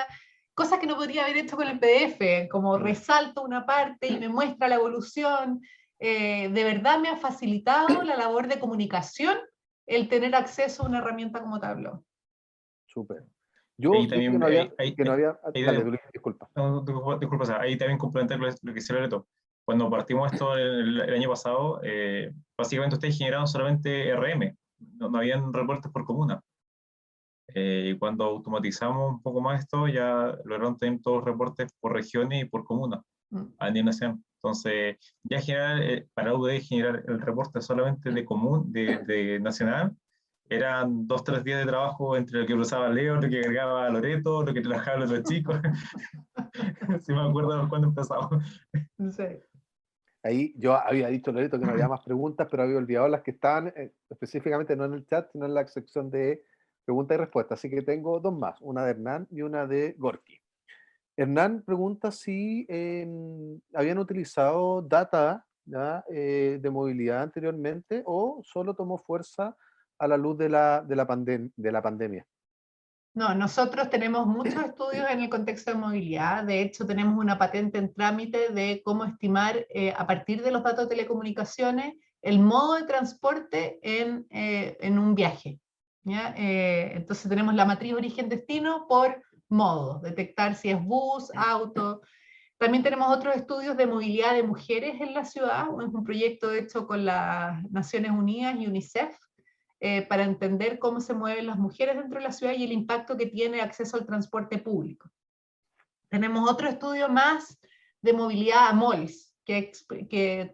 cosas que no podría haber hecho con el PDF, como resalto una parte y me muestra la evolución. De verdad me ha facilitado la labor de comunicación el tener acceso a una herramienta como Tableau. Súper. Ahí Yo dije también, que no había, dale, disculpa. no, disculpa, o sea, ahí también complementar lo que decía Loreto. Cuando partimos esto el año pasado, básicamente ustedes generaron solamente RM, no habían reportes por comuna. Y cuando automatizamos un poco más esto, ya lograron tener todos los reportes por regiones y por comuna a nivel nacional. Entonces, ya generar, para UD generar el reporte solamente de común, de nacional, eran 2-3 días de trabajo entre lo que usaba Leo, lo que agregaba Loreto, lo que trabajaba los otros chicos. Si me acuerdo cuando empezamos. No sé. Ahí yo había dicho, Loreto, que no había más preguntas, pero había olvidado las que estaban específicamente no en el chat, sino en la sección de preguntas y respuestas. Así que tengo dos más, una de Hernán y una de Gorky. Hernán pregunta si habían utilizado data, ¿ya? De movilidad anteriormente o solo tomó fuerza a la luz de la pandemia. No, nosotros tenemos muchos estudios en el contexto de movilidad. De hecho, tenemos una patente en trámite de cómo estimar a partir de los datos de telecomunicaciones el modo de transporte en un viaje. ¿Ya? Entonces tenemos la matriz origen-destino por modos, detectar si es bus, auto. También tenemos otros estudios de movilidad de mujeres en la ciudad, es un proyecto hecho con las Naciones Unidas y UNICEF, para entender cómo se mueven las mujeres dentro de la ciudad y el impacto que tiene acceso al transporte público. Tenemos otro estudio más de movilidad a malls, que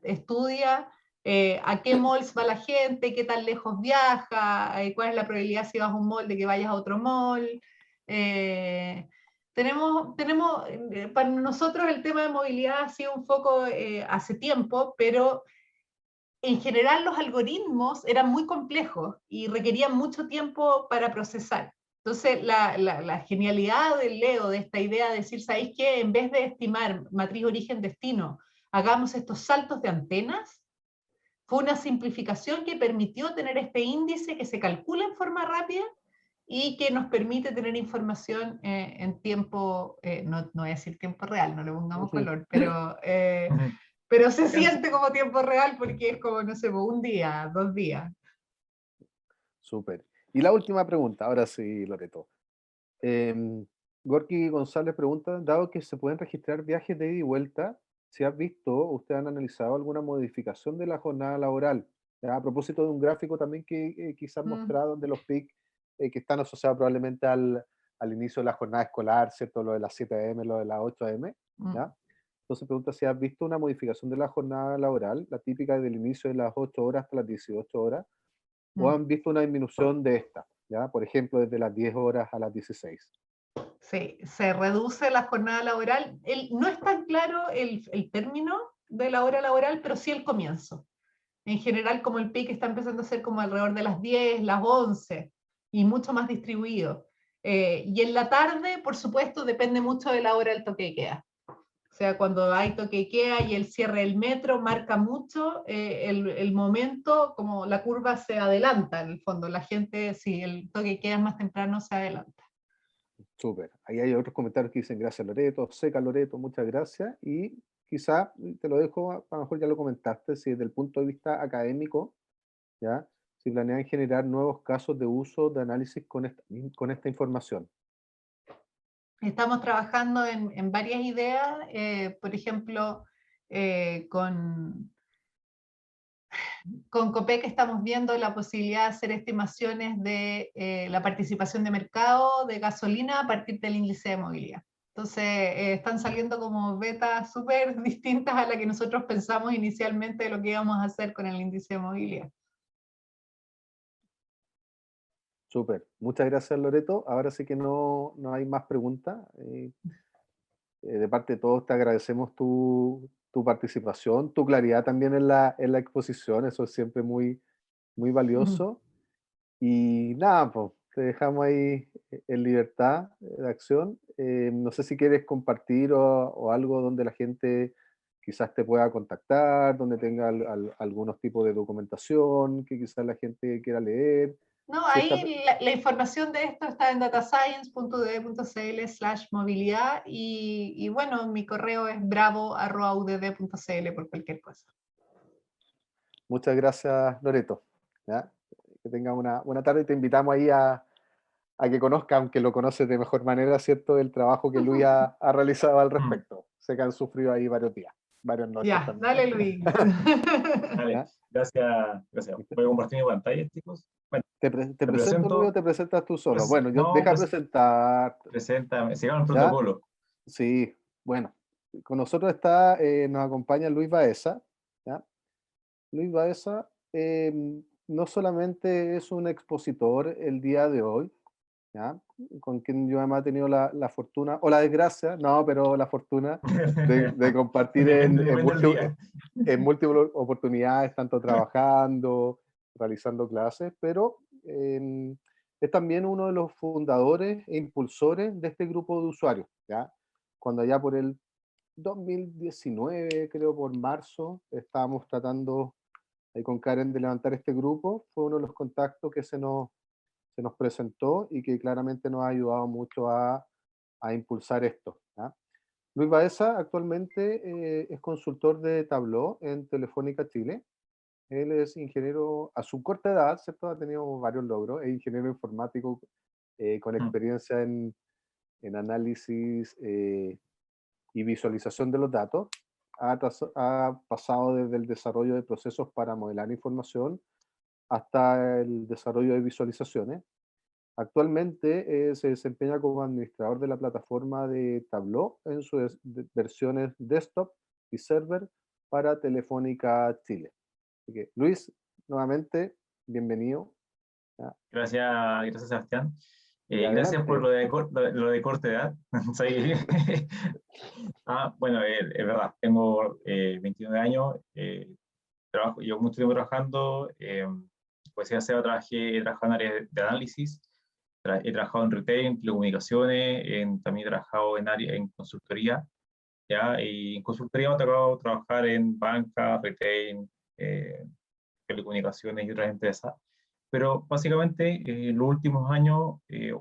estudia a qué malls va la gente, qué tan lejos viaja, cuál es la probabilidad si vas a un mall de que vayas a otro mall. Para nosotros el tema de movilidad ha sido un foco hace tiempo, pero en general los algoritmos eran muy complejos y requerían mucho tiempo para procesar. Entonces, la genialidad del Leo, de esta idea de decir, ¿sabéis qué? En vez de estimar matriz, origen, destino, hagamos estos saltos de antenas, fue una simplificación que permitió tener este índice que se calcula en forma rápida y que nos permite tener información en tiempo, no voy a decir tiempo real, no le pongamos color, pero se siente como tiempo real porque es como, no sé, un día, 2 días. Súper. Y la última pregunta, ahora sí, Loreto. Gorky González pregunta, dado que se pueden registrar viajes de ida y vuelta, si has visto, ustedes han analizado alguna modificación de la jornada laboral. ¿Ya? A propósito de un gráfico también que quizás mostraron de los PIC que están asociados probablemente al inicio de la jornada escolar, ¿cierto? Lo de las 7 a.m., lo de las 8 a.m., ¿ya? Entonces pregunta si has visto una modificación de la jornada laboral, la típica del inicio de las 8 horas hasta las 18 horas, o han visto una disminución de esta, ¿ya? Por ejemplo, desde las 10 horas a las 16. Sí, se reduce la jornada laboral. No es tan claro el término de la hora laboral, pero sí el comienzo. En general, como el pic está empezando a ser como alrededor de las 10, las 11, y mucho más distribuido. Y en la tarde, por supuesto, depende mucho de la hora del toque de queda. O sea, cuando hay toque de queda y el cierre del metro marca mucho el momento, como la curva se adelanta en el fondo. La gente, si el toque de queda es más temprano, se adelanta. Súper. Ahí hay otros comentarios que dicen gracias Loreto, seca Loreto, muchas gracias. Y quizá te lo dejo, a lo mejor ya lo comentaste, si desde el punto de vista académico, ¿ya? Si planean generar nuevos casos de uso de análisis con esta información. Estamos trabajando en varias ideas, por ejemplo, con COPEC estamos viendo la posibilidad de hacer estimaciones de la participación de mercado de gasolina a partir del índice de movilidad. Entonces, están saliendo como betas súper distintas a la que nosotros pensamos inicialmente de lo que íbamos a hacer con el índice de movilidad. Súper. Muchas gracias Loreto. Ahora sí que no hay más preguntas. De parte de todos te agradecemos tu participación, tu claridad también en la exposición, eso es siempre muy, muy valioso. Y nada, pues, te dejamos ahí en libertad de acción. No sé si quieres compartir o algo donde la gente quizás te pueda contactar, donde tenga algunos tipos de documentación que quizás la gente quiera leer. No, Si esta- ahí la información de esto está en datascience.ud.cl/movilidad y bueno, mi correo es bravo@udd.cl por cualquier cosa. Muchas gracias, Loreto. ¿Ya? Que tenga una buena tarde y te invitamos ahí a que conozca, aunque lo conoces de mejor manera, ¿cierto?, el trabajo que Luis ha realizado al respecto. Sé que han sufrido ahí varios días, varias noches Ya, también. dale Luis. Dale, ¿Ya? gracias. Voy a compartir mi pantalla, chicos. Bueno, ¿Te me presento, Luis, o presento. te presentas tú solo? Pues, Bueno, yo no, deja pues, presentar, preséntame, sigamos el ¿ya? protocolo. Sí, bueno, con nosotros nos acompaña Luis Baeza, ¿ya? Luis Baeza no solamente es un expositor el día de hoy, ¿ya? Con quien yo además he tenido la fortuna, o la desgracia, no, pero la fortuna de compartir Depende del día. en múltiples oportunidades, tanto trabajando, realizando clases, pero es también uno de los fundadores e impulsores de este grupo de usuarios, ¿ya? Cuando allá por el 2019, creo por marzo, estábamos tratando ahí con Karen de levantar este grupo, fue uno de los contactos que se nos presentó y que claramente nos ha ayudado mucho a impulsar esto, ¿ya? Luis Baeza actualmente es consultor de Tableau en Telefónica Chile. Él es ingeniero, a su corta edad, ¿cierto? Ha tenido varios logros, es ingeniero informático con experiencia en análisis y visualización de los datos. Ha pasado desde el desarrollo de procesos para modelar información hasta el desarrollo de visualizaciones. Actualmente se desempeña como administrador de la plataforma de Tableau en sus versiones desktop y server para Telefónica Chile. Así que, Luis, nuevamente, bienvenido. ¿Ya? Gracias, Sebastián. Y Gracias por adelante. lo de corte de edad. Bueno, es verdad, tengo 29 años, llevo mucho tiempo trabajando, pues ya sea, he trabajado en áreas de análisis, he trabajado en retail, en telecomunicaciones, también he trabajado en consultoría, ¿ya? Y en consultoría me ha tocado trabajar en banca, retail, eh, telecomunicaciones y otras empresas. Pero básicamente los últimos años,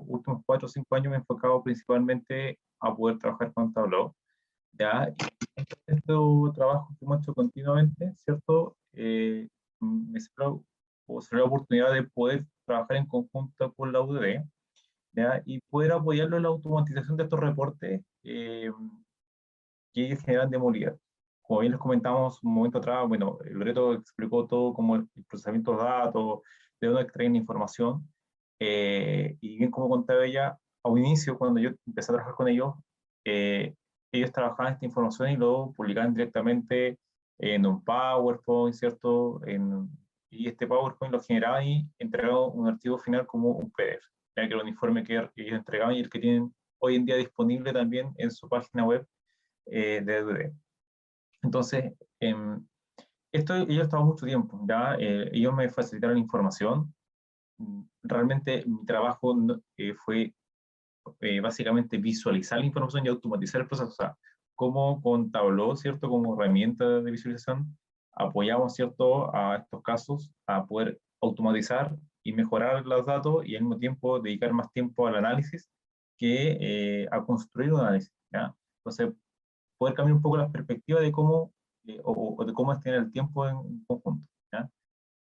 últimos 4 o 5 años me he enfocado principalmente a poder trabajar con Tableau, ¿ya? Y este trabajo que hemos hecho continuamente, ¿cierto? Me salió la oportunidad de poder trabajar en conjunto con la UDD, ¿ya? Y poder apoyarlo en la automatización de estos reportes que ellos generan de movilidad. Como bien les comentamos un momento atrás, bueno, Loreto explicó todo como el procesamiento de datos, de dónde extraen información, y bien como contaba ella, a un inicio, cuando yo empecé a trabajar con ellos trabajaban esta información y lo publicaban directamente en un PowerPoint, ¿cierto? Y este PowerPoint lo generaban y entregaban un archivo final como un PDF, ya que era un informe que ellos entregaban y el que tienen hoy en día disponible también en su página web de EduD. Entonces, ellos estaban mucho tiempo, ¿ya? Ellos me facilitaron información. Realmente mi trabajo fue básicamente visualizar la información y automatizar el proceso. O sea, como con Tableau, ¿cierto? Como herramienta de visualización, apoyamos, ¿cierto? A estos casos a poder automatizar y mejorar los datos y al mismo tiempo dedicar más tiempo al análisis que a construir un análisis, ¿ya? Entonces, poder cambiar un poco la perspectiva de cómo, o de cómo es tener el tiempo en conjunto, ¿ya?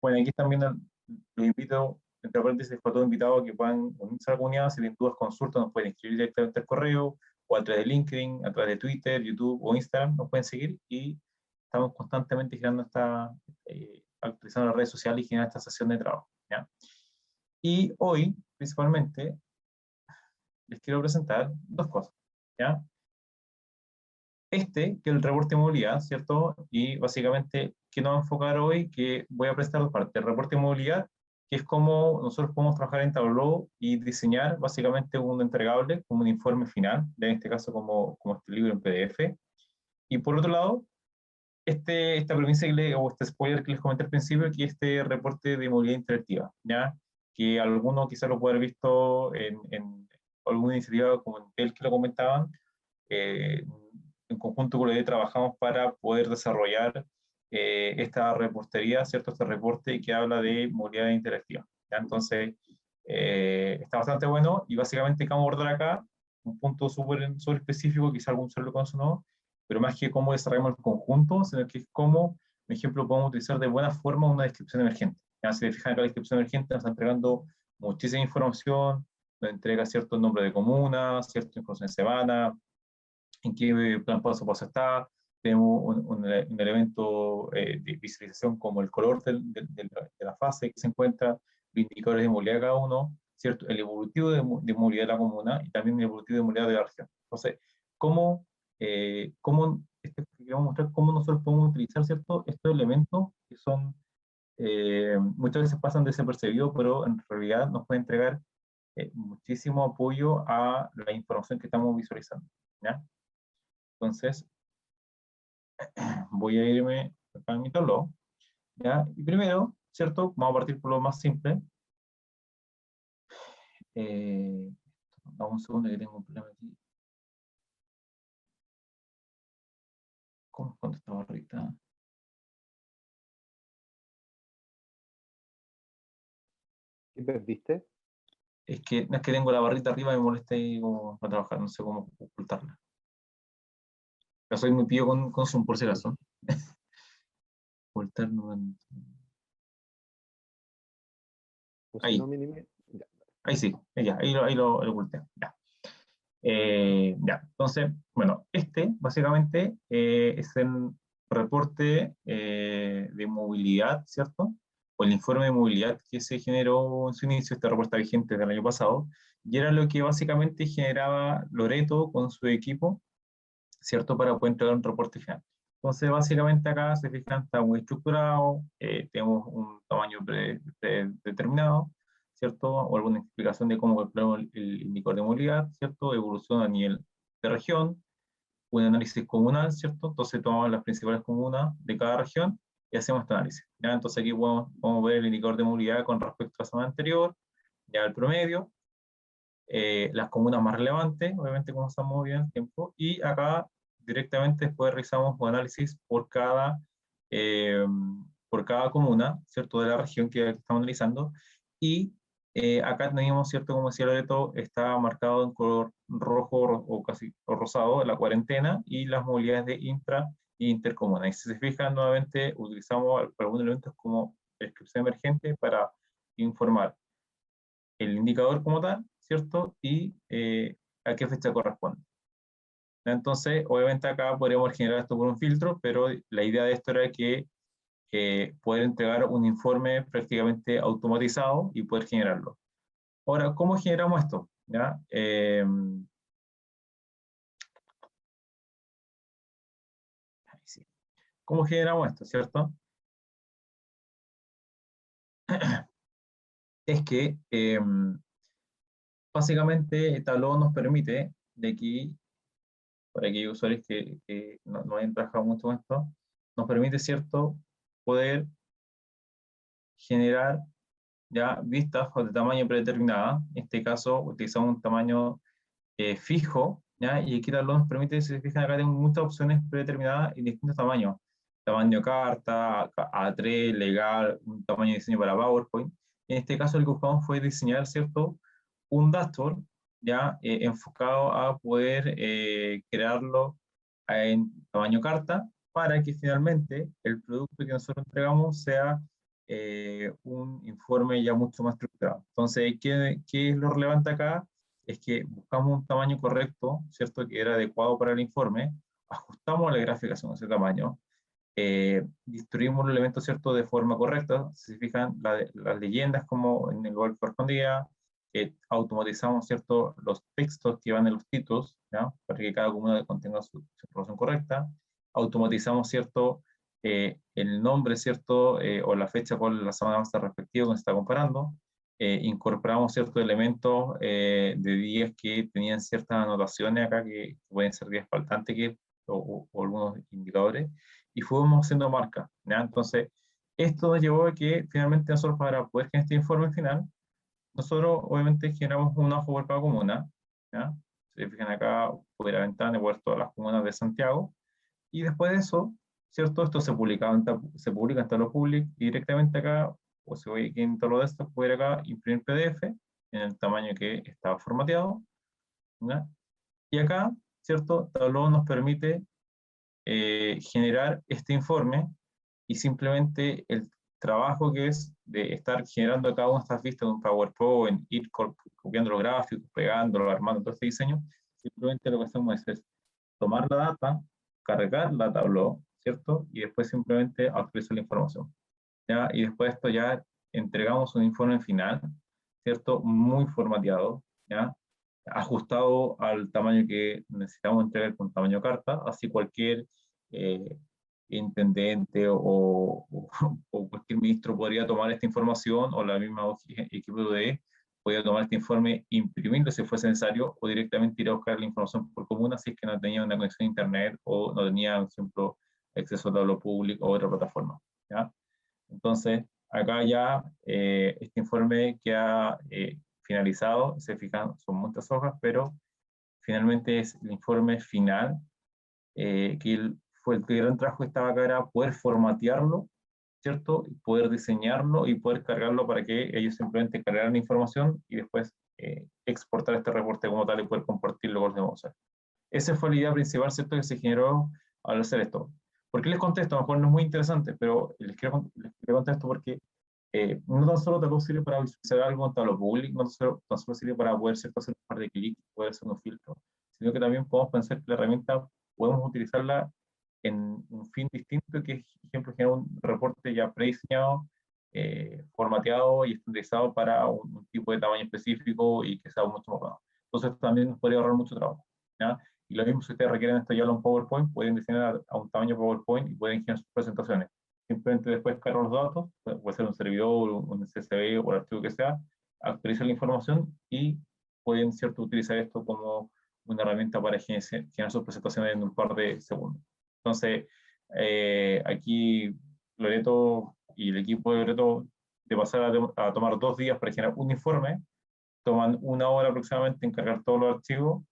Bueno, aquí también los invito, entre paréntesis, para todos invitados que puedan unirse a la comunidad. Si tienen dudas, consultas, nos pueden escribir directamente al correo, o a través de LinkedIn, a través de Twitter, YouTube o Instagram, nos pueden seguir y estamos constantemente generando actualizando las redes sociales y generando esta sesión de trabajo, ¿ya? Y hoy, principalmente, les quiero presentar dos cosas, ¿ya? Que es el reporte de movilidad, ¿cierto? Y básicamente, ¿qué nos va a enfocar hoy? Que voy a presentar dos partes. El reporte de movilidad, que es cómo nosotros podemos trabajar en Tableau y diseñar básicamente un entregable, como un informe final, en este caso como este libro en PDF. Y por otro lado, esta premisa o este spoiler que les comenté al principio, que es este reporte de movilidad interactiva, ¿ya? Que alguno quizás lo puede haber visto en alguna iniciativa como en el que lo comentaban, eh, en conjunto con el trabajamos para poder desarrollar esta reportería, ¿cierto? Este reporte que habla de movilidad interactiva, ¿ya? Entonces, está bastante bueno y básicamente que vamos a abordar acá, un punto súper específico, quizá algún solo lo conoce o no, pero más que cómo desarrollamos el conjunto, sino que es cómo, por ejemplo, podemos utilizar de buena forma una descripción emergente. Ya, si se fijan acá, la descripción emergente nos está entregando muchísima información, nos entrega cierto nombre de comuna, cierta información de semana, en qué plan paso a paso está. Tenemos un elemento de visualización como el color de la fase que se encuentra, los indicadores de movilidad de cada uno, ¿cierto? El evolutivo de movilidad de la comuna y también el evolutivo de movilidad de la región. Entonces, queremos mostrar cómo nosotros podemos utilizar, ¿cierto? Estos elementos que son, muchas veces pasan desapercibidos, pero en realidad nos puede entregar muchísimo apoyo a la información que estamos visualizando, ¿ya? Entonces, voy a irme acá en mi tableau, ¿ya? Y primero, ¿cierto? Vamos a partir por lo más simple. Dame un segundo que tengo un problema aquí. ¿Cómo cuánto esta barrita? ¿Qué perdiste? Es que no es que tengo la barrita arriba y me molesta ahí como para trabajar, no sé cómo ocultarla. Yo soy muy pillo con Zoom, por si acaso. Ocultar no. O si Ahí, no, minimiza. Ya. ahí sí, ahí lo oculté. Ya. Ya, entonces, bueno, básicamente es el reporte de movilidad, ¿cierto? O el informe de movilidad que se generó en su inicio, este reporte está vigente del año pasado, y era lo que básicamente generaba Loreto con su equipo, ¿cierto? Para poder entregar un reporte final. Entonces, básicamente acá, se fijan, está muy estructurado, tenemos un tamaño predeterminado, ¿cierto? O alguna explicación de cómo calculamos el indicador de movilidad, ¿cierto? Evolución a nivel de región, un análisis comunal, ¿cierto? Entonces tomamos las principales comunas de cada región y hacemos este análisis. ¿Ya? Entonces aquí podemos ver el indicador de movilidad con respecto a la semana anterior, ya el promedio, las comunas más relevantes, obviamente como estamos moviendo el tiempo, y acá directamente después realizamos un análisis eh, por cada comuna, ¿cierto? De la región que estamos analizando, y acá teníamos, ¿cierto? Como decía Loreto, está marcado en color rojo o casi o rosado la cuarentena y las movilidades de intra e intercomuna. Y si se fijan, nuevamente utilizamos algunos elementos como descripción emergente para informar el indicador como tal, ¿cierto? Y a qué fecha corresponde. Entonces, obviamente acá podríamos generar esto por un filtro, pero la idea de esto era que poder entregar un informe prácticamente automatizado y poder generarlo. Ahora, ¿cómo generamos esto? ¿Ya? Sí. ¿Cómo generamos esto, cierto? Es que básicamente Tableau nos permite, de aquí, para aquellos usuarios que no hayan trabajado mucho con esto, nos permite, ¿cierto?, poder generar ya vistas de tamaño predeterminada. En este caso, utilizamos un tamaño fijo, ¿ya? Y aquí Tableau nos permite, si se fijan acá, tengo muchas opciones predeterminadas y distintos tamaños. Tamaño carta, A3, legal, un tamaño de diseño para PowerPoint. En este caso, lo que buscamos fue diseñar, ¿cierto?, un dashboard ya enfocado a poder crearlo en tamaño carta para que finalmente el producto que nosotros entregamos sea un informe ya mucho más estructurado. Entonces, ¿qué es lo relevante acá? Es que buscamos un tamaño correcto, ¿cierto? Que era adecuado para el informe, ajustamos la gráfica según ese tamaño, distribuimos los elementos, ¿cierto? De forma correcta, si se fijan, las leyendas como en el lugar que correspondía, automatizamos, ¿cierto? Los textos que van en los títulos, ¿ya? Para que cada comuna contenga su información correcta, automatizamos, ¿cierto? El nombre, ¿cierto? O la fecha con la semana más respectiva que se está comparando, incorporamos ciertos elementos de días que tenían ciertas anotaciones acá que pueden ser días faltantes o algunos indicadores, y fuimos haciendo marcas, ¿ya? Entonces, esto nos llevó a que finalmente nosotros para poder generar este informe final, nosotros obviamente generamos un hoja por cada comuna, ¿ya? Si se fijan acá, por la ventana de ver todas las comunas de Santiago, y después de eso, ¿cierto? Esto se publica en Tableau Public y directamente acá, o si voy aquí en Tableau Desktop, puedo ir acá, imprimir PDF en el tamaño que estaba formateado, ¿ya? Y acá, ¿cierto? Tableau nos permite generar este informe y simplemente el trabajo que es de estar generando cada una de estas vistas en un PowerPoint, ir copiando los gráficos, pegándolos, armando todo este diseño, simplemente lo que hacemos es tomar la data, cargar la Tableau, ¿cierto? Y después simplemente actualizar la información, ¿ya? Y después de esto ya entregamos un informe final, ¿cierto? Muy formateado, ¿ya? Ajustado al tamaño que necesitamos entregar con tamaño carta, así cualquier eh, intendente o cualquier ministro podría tomar esta información, o la misma equipo de UDE podría tomar este informe, imprimirlo si fuese necesario, o directamente ir a buscar la información por comuna si es que no tenía una conexión a internet o no tenía, por ejemplo, acceso a tablo público o otra plataforma, ¿ya? Entonces, acá ya este informe queda finalizado, se fijan, son muchas hojas, pero finalmente es el informe final, fue el gran trabajo que estaba acá, era poder formatearlo, ¿cierto? Y poder diseñarlo y poder cargarlo para que ellos simplemente cargaran la información y después exportar este reporte como tal y poder compartirlo con los demás. Esa fue la idea principal, ¿cierto?, que se generó al hacer esto. ¿Por qué les contesto? A lo mejor no es muy interesante, pero les quiero contar esto porque no tan solo Tableau sirve para visualizar algo en Tableau Public, no tan solo sirve para poder ¿cierto? Hacer un par de clics, poder hacer unos filtros, sino que también podemos pensar que la herramienta podemos utilizarla en un fin distinto, que es, por ejemplo, generar un reporte ya prediseñado, formateado y estandarizado para un tipo de tamaño específico y que sea mucho más rápido. Entonces también nos podría ahorrar mucho trabajo, ¿ya? Y lo mismo si ustedes requieren esto ya en PowerPoint, pueden diseñar a un tamaño PowerPoint y pueden generar sus presentaciones. Simplemente después cargar los datos, puede ser un servidor, un CSV o el archivo que sea, actualizar la información y pueden ¿cierto? Utilizar esto como una herramienta para generar sus presentaciones en un par de segundos. Entonces, aquí Loreto y el equipo de Loreto, de pasar a tomar 2 días para generar un informe, toman 1 hora aproximadamente en cargar todos los archivos,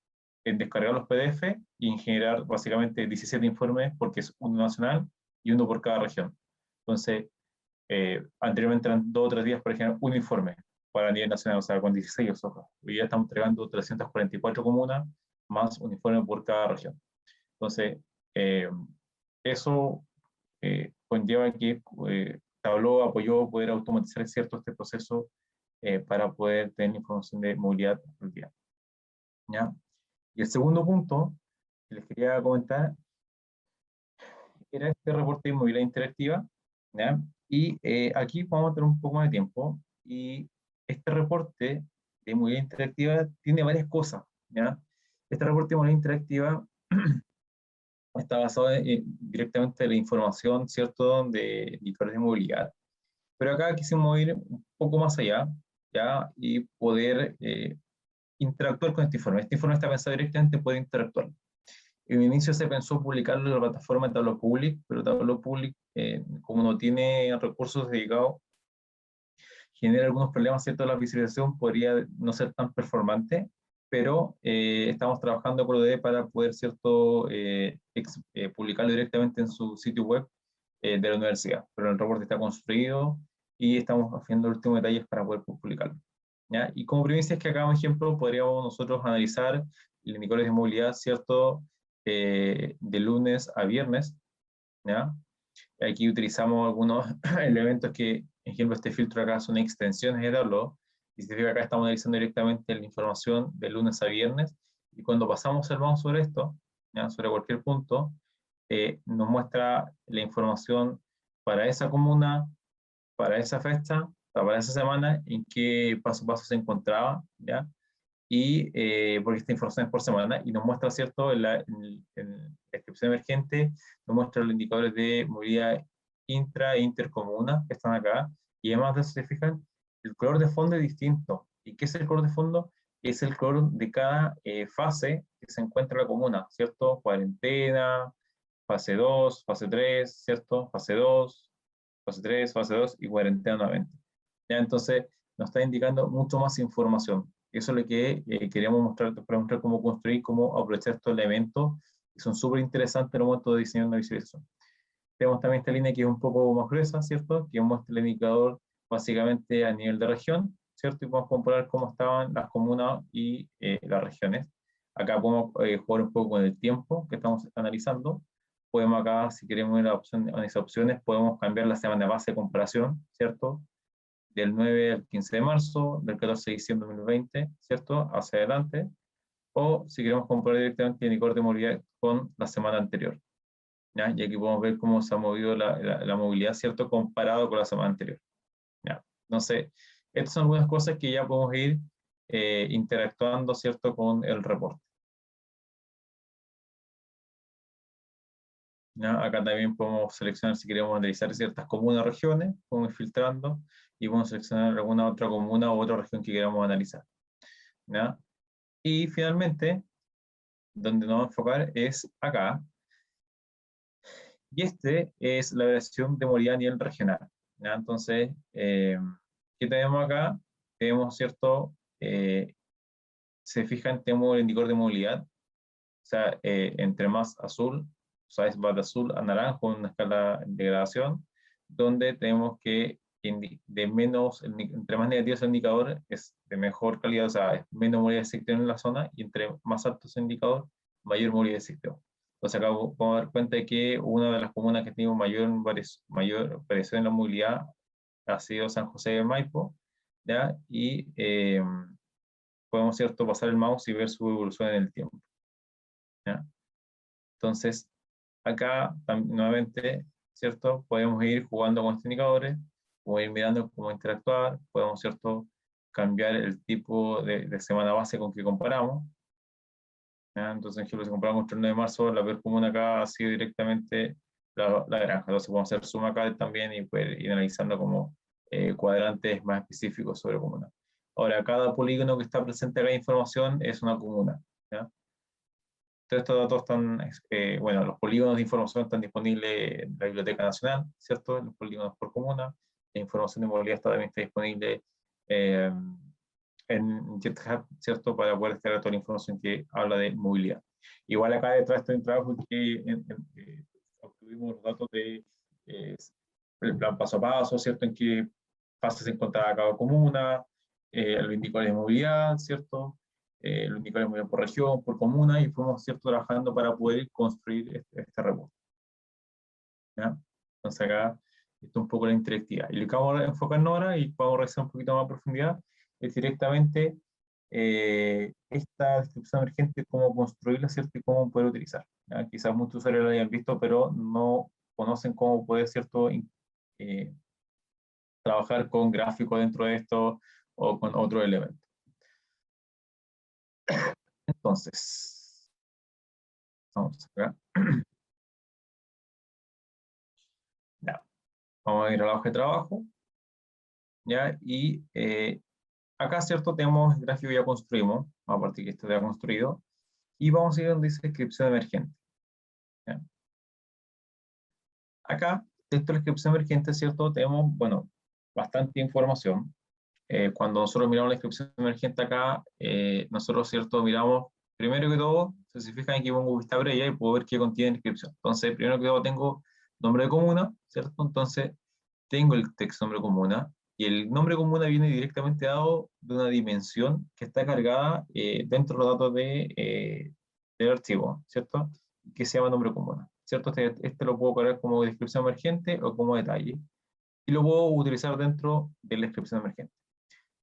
en descargar los PDF y en generar básicamente 17 informes, porque es uno nacional y uno por cada región. Entonces, anteriormente eran 2 o 3 días para generar un informe para nivel nacional, o sea, con 16 hojas. Hoy día estamos entregando 344 comunas, más un informe por cada región. Entonces, eso conlleva que Tableau apoyó poder automatizar cierto este proceso para poder tener información de movilidad al día. ¿Ya? Y el segundo punto que les quería comentar era este reporte de movilidad interactiva, ¿ya? Y aquí vamos a tener un poco más de tiempo, y este reporte de movilidad interactiva tiene varias cosas, ¿ya? Este reporte de movilidad interactiva está basado directamente en la información, ¿cierto?, de indicadores de movilidad. Pero acá quisimos ir un poco más allá, ¿ya? Y poder interactuar con este informe. Este informe está pensado directamente en poder interactuar. En inicio se pensó publicarlo en la plataforma de Tableau Public, pero Tableau Public, como no tiene recursos dedicados, genera algunos problemas, ¿cierto? La visualización podría no ser tan performante, pero estamos trabajando con ODE para poder, ¿cierto? Publicarlo directamente en su sitio web de la universidad. Pero el reporte está construido y estamos haciendo los últimos detalles para poder publicarlo, ¿ya? Y como primicia es que acá, por ejemplo, podríamos nosotros analizar los indicadores de movilidad, ¿cierto? De lunes a viernes, ¿ya? Aquí utilizamos algunos elementos que, por ejemplo, este filtro acá son extensiones de Tableau, y si se fija acá estamos analizando directamente la información de lunes a viernes, y cuando pasamos el mouse sobre esto, ¿ya? Sobre cualquier punto, nos muestra la información para esa comuna, para esa fecha, para esa semana, en qué paso a paso se encontraba, ¿ya? Y porque esta información es por semana, y nos muestra, ¿cierto? En la descripción emergente, nos muestra los indicadores de movilidad intra e intercomuna que están acá, y además de eso, se fijan, el color de fondo es distinto. ¿Y qué es el color de fondo? Es el color de cada fase que se encuentra en la comuna, ¿cierto? Cuarentena, fase 2, fase 3, ¿cierto? Fase 2, fase 3, fase 2 y cuarentena nuevamente. ¿Ya? Entonces, nos está indicando mucho más información. Eso es lo que queríamos mostrar, para mostrar cómo construir, cómo aprovechar estos elementos, que son súper interesantes en el momento de diseñar una visualización. Tenemos también esta línea que es un poco más gruesa, ¿cierto? Que muestra el indicador básicamente a nivel de región, ¿cierto? Y podemos comparar cómo estaban las comunas y las regiones. Acá podemos jugar un poco con el tiempo que estamos analizando. Podemos acá, si queremos ir a esas opciones, podemos cambiar la semana de base de comparación, ¿cierto? Del 9 al 15 de marzo, del 14 de diciembre de 2020, ¿cierto? Hacia adelante. O si queremos comparar directamente el indicador de movilidad con la semana anterior, ¿ya? Y aquí podemos ver cómo se ha movido la movilidad, ¿cierto? Comparado con la semana anterior, ¿ya? Entonces, estas son algunas cosas que ya podemos ir interactuando, ¿cierto? Con el reporte. ¿Ya? Acá también podemos seleccionar si queremos analizar ciertas comunas o regiones, podemos ir filtrando, y podemos seleccionar alguna otra comuna o otra región que queramos analizar, ¿ya? Y finalmente, donde nos vamos a enfocar es acá, y este es la versión de movilidad a nivel regional, ¿ya? Entonces, ¿qué tenemos acá? Tenemos, ¿cierto? Se fijan, tenemos el indicador de movilidad, o sea, entre más azul, o sea, va de azul a naranjo en una escala de gradación, donde tenemos que de menos, entre más negativo es el indicador, es de mejor calidad, o sea, es menos movilidad de sector en la zona, y entre más alto es el indicador, mayor movilidad de sector. Entonces acá podemos dar cuenta de que una de las comunas que tiene mayor variación en la movilidad ha sido San José de Maipo, ¿ya? Y podemos, ¿cierto?, pasar el mouse y ver su evolución en el tiempo, ¿ya? Entonces, acá nuevamente, ¿cierto?, podemos ir jugando con estos indicadores, podemos ir mirando cómo interactuar, podemos, ¿cierto?, cambiar el tipo de semana base con que comparamos, ¿ya? Entonces, por ejemplo, si comparamos con el 9 de marzo, la peor comuna acá ha sido directamente la granja. Entonces, podemos hacer suma acá también y poder ir analizando como cuadrantes más específicos sobre comuna. Ahora, cada polígono que está presente acá en información es una comuna, ¿ya? Todos estos datos están, bueno, los polígonos de información están disponibles en la Biblioteca Nacional, ¿cierto? Los polígonos por comuna. La información de movilidad también está disponible en GitHub, ¿cierto? Para poder extraer toda la información que habla de movilidad. Igual acá detrás está un trabajo que obtuvimos los datos de el plan paso a paso, ¿cierto? En qué fases se encontraba cada comuna, los indicadores de movilidad, ¿cierto? Los indicadores de movilidad por región, por comuna, y fuimos, ¿cierto?, trabajando para poder construir este reporte, ¿ya? Entonces acá está un poco la interactividad. Y lo que vamos a enfocarnos ahora, y vamos a revisar un poquito más a profundidad, es directamente esta descripción emergente, cómo construirla, ¿cierto?, y cómo poder utilizar, ¿ya? Quizás muchos usuarios lo hayan visto, pero no conocen cómo poder, ¿cierto?, trabajar con gráficos dentro de esto o con otro elemento. Entonces, vamos acá. Ya. Vamos a ir a la hoja de trabajo, ¿ya? Y acá, ¿cierto?, tenemos el gráfico ya construimos, a partir que esto ya construido, y vamos a ir donde dice descripción emergente, ¿ya? Acá, dentro de la descripción emergente, ¿cierto?, tenemos, bueno, bastante información. Cuando nosotros miramos la descripción emergente acá, nosotros, ¿cierto?, miramos, primero que todo, se fijan aquí pongo vista previa y puedo ver qué contiene la descripción. Entonces, primero que todo tengo nombre de comuna, ¿cierto? Entonces, tengo el texto nombre de comuna, y el nombre de comuna viene directamente dado de una dimensión que está cargada dentro de los datos del archivo, ¿cierto? Que se llama nombre de comuna, ¿cierto? Este lo puedo cargar como descripción emergente o como detalle, y lo puedo utilizar dentro de la descripción emergente.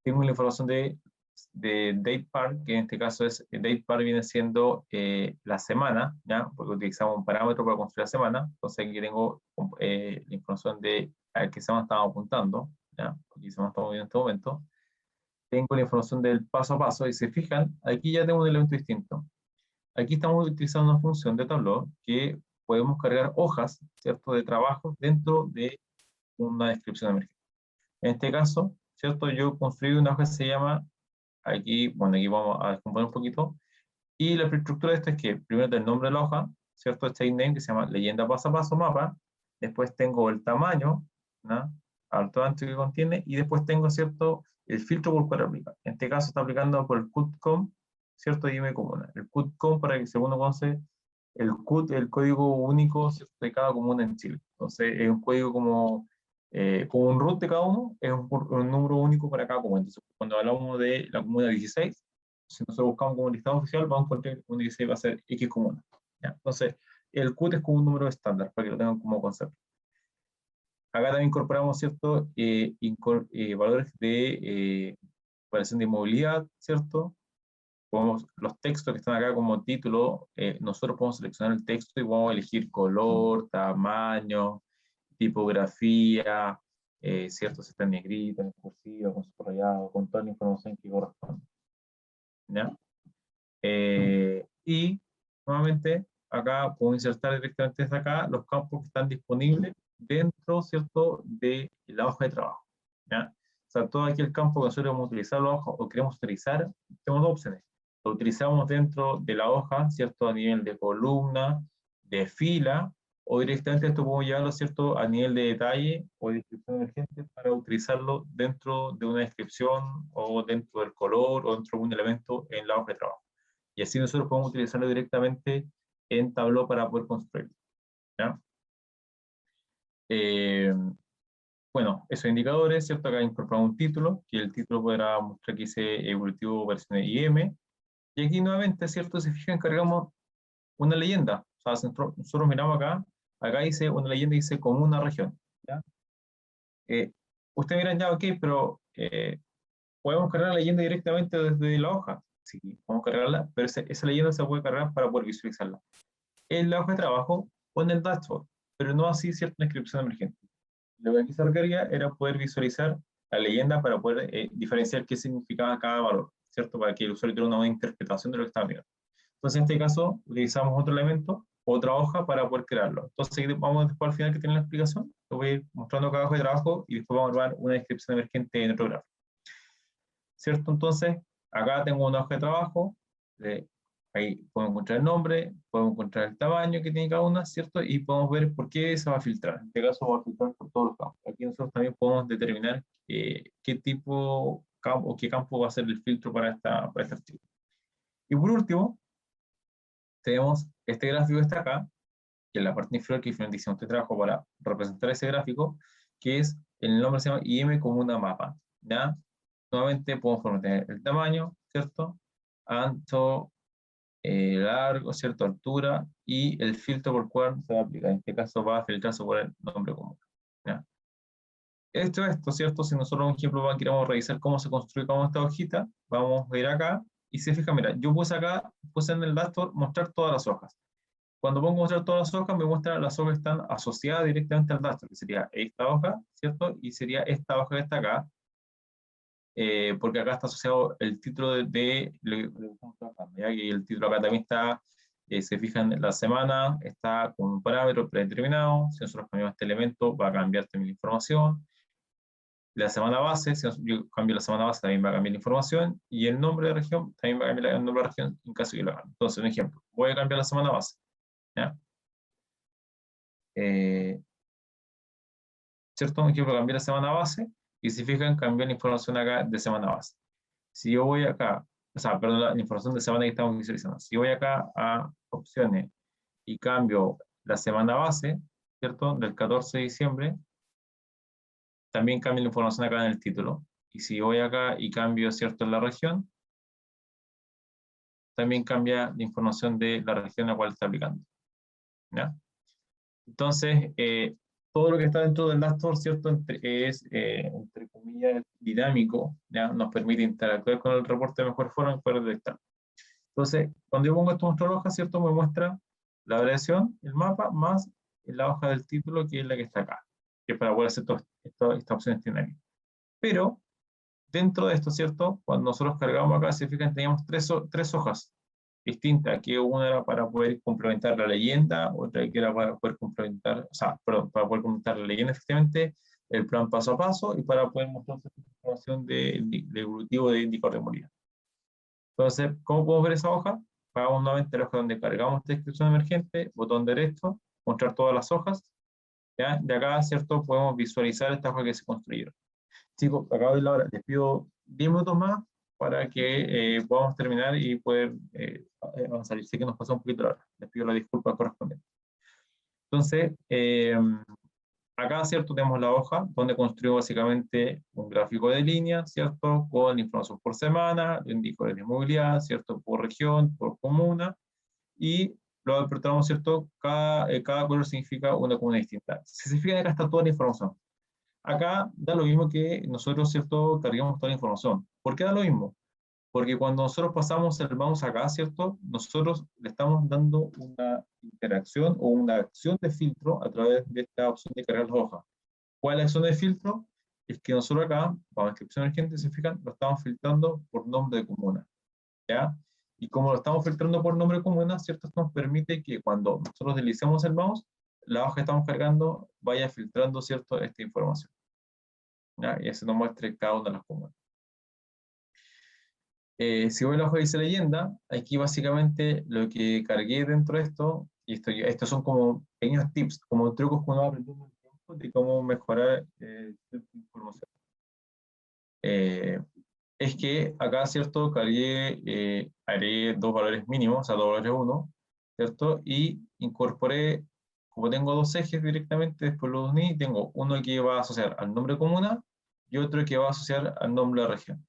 Tengo la información de DatePar, que en este caso es, DatePar viene siendo la semana, ¿ya? Porque utilizamos un parámetro para construir la semana. Entonces aquí tengo la información de a qué semana estamos apuntando, ¿ya? Aquí semana estamos viendo en este momento. Tengo la información del paso a paso, y si se fijan, aquí ya tengo un elemento distinto. Aquí estamos utilizando una función de Tableau que podemos cargar hojas, ¿cierto?, de trabajo dentro de una descripción emergente. En este caso, ¿cierto?, yo construí una hoja que se llama, aquí, bueno, aquí vamos a descomponer un poquito, y la estructura de esto es que primero tengo el nombre de la hoja, ¿cierto?, este name que se llama leyenda paso a paso mapa, después tengo el tamaño, ¿no?, alto ancho que contiene, y después tengo, ¿cierto?, el filtro por cual aplica. En este caso está aplicando por el CUT-COM, ¿cierto?, y IME comuna. El CUT-COM, para que segundo conoce, el CUT es el código único, ¿cierto?, de cada comuna en Chile. Entonces es un código como un root de cada uno, es un número único para cada comuna. Entonces, cuando hablamos de la comuna 16, si nosotros buscamos como listado oficial, vamos a encontrar que la comuna 16 va a ser X comuna, ¿ya? Entonces, el CUT es como un número estándar, para que lo tengan como concepto. Acá también incorporamos, ¿cierto?, valores de variación de movilidad, ¿cierto? Los textos que están acá como título, nosotros podemos seleccionar el texto y podemos elegir color, tamaño, tipografía, ¿cierto? Si está en negrita, en cursiva, con subrayado, con toda la información que corresponde, ¿ya? Y nuevamente, acá puedo insertar directamente desde acá los campos que están disponibles dentro, ¿cierto?, de la hoja de trabajo, ¿ya? O sea, todo aquel campo que nosotros vamos a utilizar la hoja o queremos utilizar, tenemos dos opciones. Lo utilizamos dentro de la hoja, ¿cierto?, a nivel de columna, de fila, o directamente esto podemos llevarlo, ¿cierto?, a nivel de detalle o de descripción emergente para utilizarlo dentro de una descripción o dentro del color o dentro de un elemento en la hoja de trabajo. Y así nosotros podemos utilizarlo directamente en Tableau para poder construirlo, ¿ya? Bueno, esos indicadores, ¿cierto? Acá incorporamos un título, que el título podrá mostrar que dice evolutivo versión IM. Y aquí nuevamente, ¿cierto? Si fijan, cargamos una leyenda. O sea, nosotros miramos acá dice una leyenda, dice como una región, ¿ya? ustedes dirán, ya, ok, pero podemos cargar la leyenda directamente desde la hoja. Sí, podemos cargarla, pero esa leyenda se puede cargar para poder visualizarla. En la hoja de trabajo o en el dashboard, pero no así cierta inscripción emergente. Lo que aquí se requería era poder visualizar la leyenda para poder diferenciar qué significaba cada valor, ¿cierto? Para que el usuario tuviera una buena interpretación de lo que estaba mirando. Entonces, en este caso, utilizamos otro elemento, otra hoja para poder crearlo. Entonces, vamos después al final que tiene la explicación, lo voy a ir mostrando cada hoja de trabajo y después vamos a ver una descripción emergente en otro gráfico. ¿Cierto? Entonces, acá tengo una hoja de trabajo, ahí puedo encontrar el nombre, puedo encontrar el tamaño que tiene cada una, ¿cierto? Y podemos ver por qué se va a filtrar. En este caso va a filtrar por todos los campos. Aquí nosotros también podemos determinar qué tipo o qué campo va a ser el filtro para este archivo. Y por último, tenemos este gráfico que está acá, que es la parte inferior que finaliza este trabajo para representar ese gráfico, que es, el nombre se llama IM como una mapa, ¿ya? Nuevamente podemos tener el tamaño, ¿cierto? Ancho, largo, ¿cierto? Altura, y el filtro por cual se va a aplicar. En este caso va a filtrarse por el nombre común, ¿ya? Esto, ¿cierto? Si nosotros, por ejemplo, queremos revisar cómo se construye como esta hojita, vamos a ir acá, y se fija, mira, yo puse acá, puse en el dashboard mostrar todas las hojas. Cuando pongo mostrar todas las hojas, me muestra las hojas que están asociadas directamente al dashboard, que sería esta hoja, ¿cierto? Y sería esta hoja que está acá, porque acá está asociado el título de lo que estamos trabajando, ¿ya? Y el título acá también está, se fijan, la semana está con un parámetro predeterminado. Si nosotros cambiamos este elemento, va a cambiar también la información. La semana base, si yo cambio la semana base, también va a cambiar la información. Y el nombre de región, también va a cambiar el nombre de región en caso que lo hagan. Entonces, un ejemplo, voy a cambiar la semana base, ¿ya? ¿Cierto? Un ejemplo, cambié la semana base, y si fijan, cambié la información acá de semana base. Si yo voy acá, o sea, perdón, la información de semana que estamos visualizando. Si voy acá a opciones y cambio la semana base, ¿cierto? Del 14 de diciembre, también cambio la información acá en el título. Y si voy acá y cambio, ¿cierto? En la región, también cambia la información de la región a la cual está aplicando, ¿ya? Entonces, todo lo que está dentro del dashboard, ¿cierto? Es, entre comillas, dinámico, ¿ya? Nos permite interactuar con el reporte de mejor forma y poder detectar. Entonces, cuando yo pongo esto en nuestra hoja, ¿cierto? Me muestra la variación, el mapa, más la hoja del título, que es la que está acá, que es para poder hacer todas estas opciones dinámicas. Pero, dentro de esto, ¿cierto? Cuando nosotros cargamos acá, si fijan, teníamos tres hojas distintas, que una era para poder complementar la leyenda, otra que era para poder complementar, o sea, perdón, para poder complementar la leyenda, efectivamente, el plan paso a paso, y para poder mostrar información de evolutivo de indicador de movilidad. Entonces, ¿cómo podemos ver esa hoja? Vamos nuevamente a la hoja donde cargamos esta descripción emergente, botón derecho, mostrar todas las hojas, ¿ya? De acá, ¿cierto? Podemos visualizar esta hoja que se construyeron. Chicos, acabo de la hora, les pido 10 minutos más para que podamos terminar y poder avanzar. Y sé que nos pasó un poquito la hora, les pido la disculpa correspondiente. Entonces, acá, ¿cierto? Tenemos la hoja donde construimos básicamente un gráfico de líneas, ¿cierto? Con información por semana, indicadores de movilidad, ¿cierto? Por región, por comuna, y lo interpretamos, ¿cierto? Cada color significa una comuna distinta. Si se fijan, acá está toda la información. Acá da lo mismo que nosotros, ¿cierto? Cargamos toda la información. ¿Por qué da lo mismo? Porque cuando nosotros pasamos el mouse acá, ¿cierto? Nosotros le estamos dando una interacción o una acción de filtro a través de esta opción de cargar las hojas. ¿Cuál es la acción de filtro? Es que nosotros acá, para inscripción emergente, se fijan, lo estamos filtrando por nombre de comuna, ¿ya? Y como lo estamos filtrando por nombre de comuna, ¿cierto? Esto nos permite que cuando nosotros deslicemos el mouse, la hoja que estamos cargando vaya filtrando, ¿cierto? Esta información, ¿ya? Y así nos muestre cada una de las comunas. Si voy a la hoja dice leyenda, aquí básicamente lo que cargué dentro de esto, y estos son como pequeños tips, como trucos que uno va aprendiendo en el tiempo de cómo mejorar cierta información. Es que acá, ¿cierto? Cargué, haré dos valores mínimos, o sea, dos valores 1, ¿cierto? Y incorporé, como tengo dos ejes directamente, después los uní, tengo uno que va a asociar al nombre de comuna y otro que va a asociar al nombre de la región.